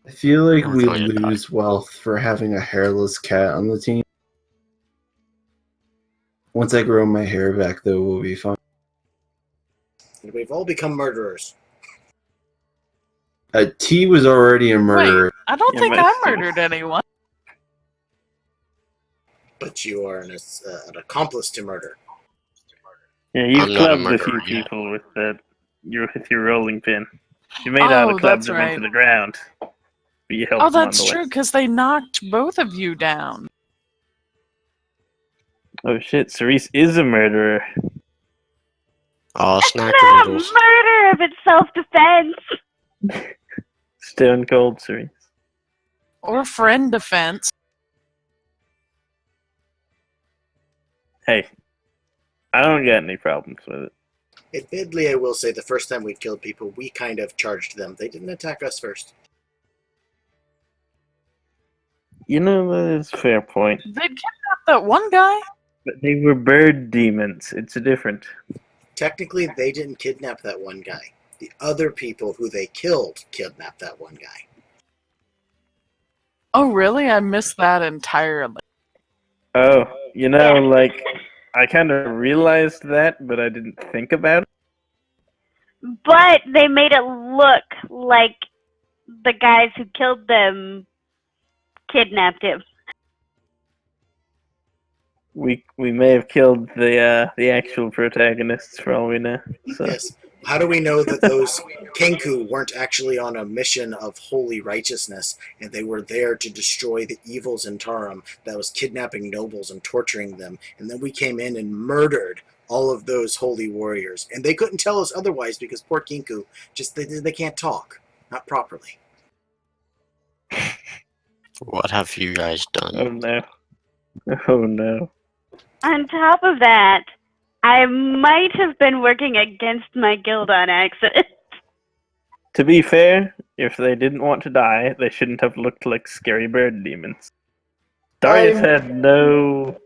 I feel like We're we going to die. lose wealth for having a hairless cat on the team. Once I grow my hair back, though, we'll be fine. And we've all become murderers. T was already a murderer. Wait, I don't Yeah, think but I still. murdered anyone. But you are an accomplice to murder. Yeah, you've I'm not a clubbed a few murderer yet. people with your rolling pin. You may not Oh, have clubbed that's them right. into the ground, but you helped Oh, them that's on the true, way. because they knocked both of you down. Oh shit, Cerise is a murderer. Oh, It's snack not noodles. murder if it's self-defense. Stone cold Cerise. Or friend defense. Hey, I don't got any problems with it. Admittedly, I will say the first time we killed people, we kind of charged them. They didn't attack us first. You know, that is a fair point. They kidnapped that one guy. But they were bird demons. It's different. Technically, they didn't kidnap that one guy. The other people who they killed kidnapped that one guy. Oh, really? I missed that entirely. Oh, you know, like, I kind of realized that, but I didn't think about it. But they made it look like the guys who killed them kidnapped him. We may have killed the actual protagonists for all we know. So. Yes. How do we know that those Kenku weren't actually on a mission of holy righteousness and they were there to destroy the evils in Tarim that was kidnapping nobles and torturing them? And then we came in and murdered all of those holy warriors. And they couldn't tell us otherwise because poor Kenku, just they can't talk. Not properly. What have you guys Oh done? no. Oh no. On top of that, I might have been working against my guild on accident. To be fair, if they didn't want to die, they shouldn't have looked like scary bird demons. Darius had no...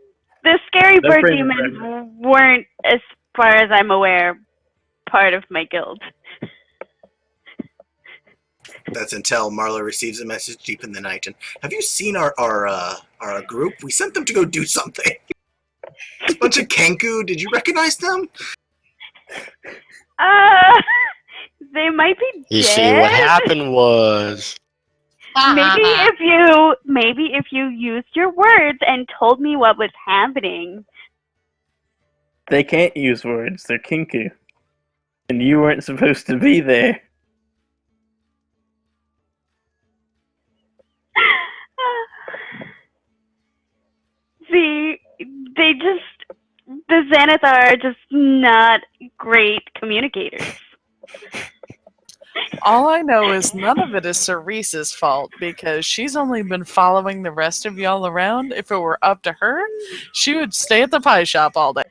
The scary No bird frame of demons weren't, as far as I'm aware, part of my guild. That's until Marla receives a message deep in the night. And have you seen our group? We sent them to go do something. A bunch of Kenku. Did you recognize them? They might be You dead. see, what happened was... Maybe if you used your words and told me what was happening. They can't use words, they're Kinku. And you weren't supposed to be there. See, the Xanathar are just not great communicators. All I know is none of it is Cerise's fault because she's only been following the rest of y'all around. If it were up to her, she would stay at the pie shop all day.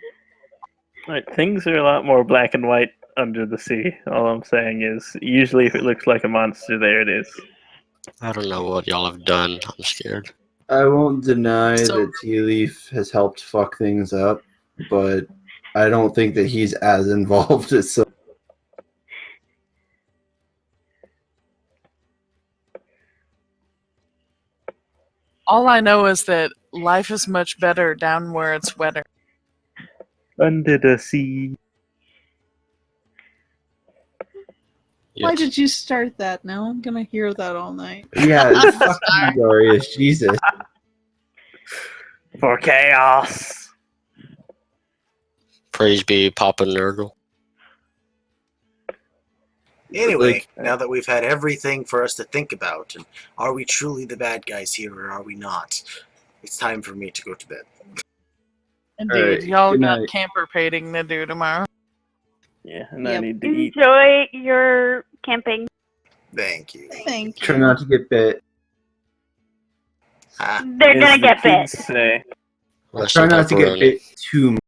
Right, things are a lot more black and white under the sea. All I'm saying is, usually if it looks like a monster, there it is. I don't know what y'all have done. I'm scared. I won't deny So- that TeaLeaf has helped fuck things up, but I don't think that he's as involved as some. All I know is that life is much better down where it's wetter. Under the sea. Why Yes. did you start that? Now I'm gonna hear that all night. Yeah, fuck you, Darius. Jesus. For chaos! Praise be Papa Nurgle. Anyway, now that we've had everything for us to think about, and are we truly the bad guys here or are we not? It's time for me to go to bed. Indeed, Alright, y'all good got night. camper painting to do tomorrow. Yeah, and I Yep. need to eat. Enjoy your camping. Thank you. Thank Try you. not to get bit. Ah, They're As gonna the get bit. kids say. Rest Try in not to get pepperoni. bit too much.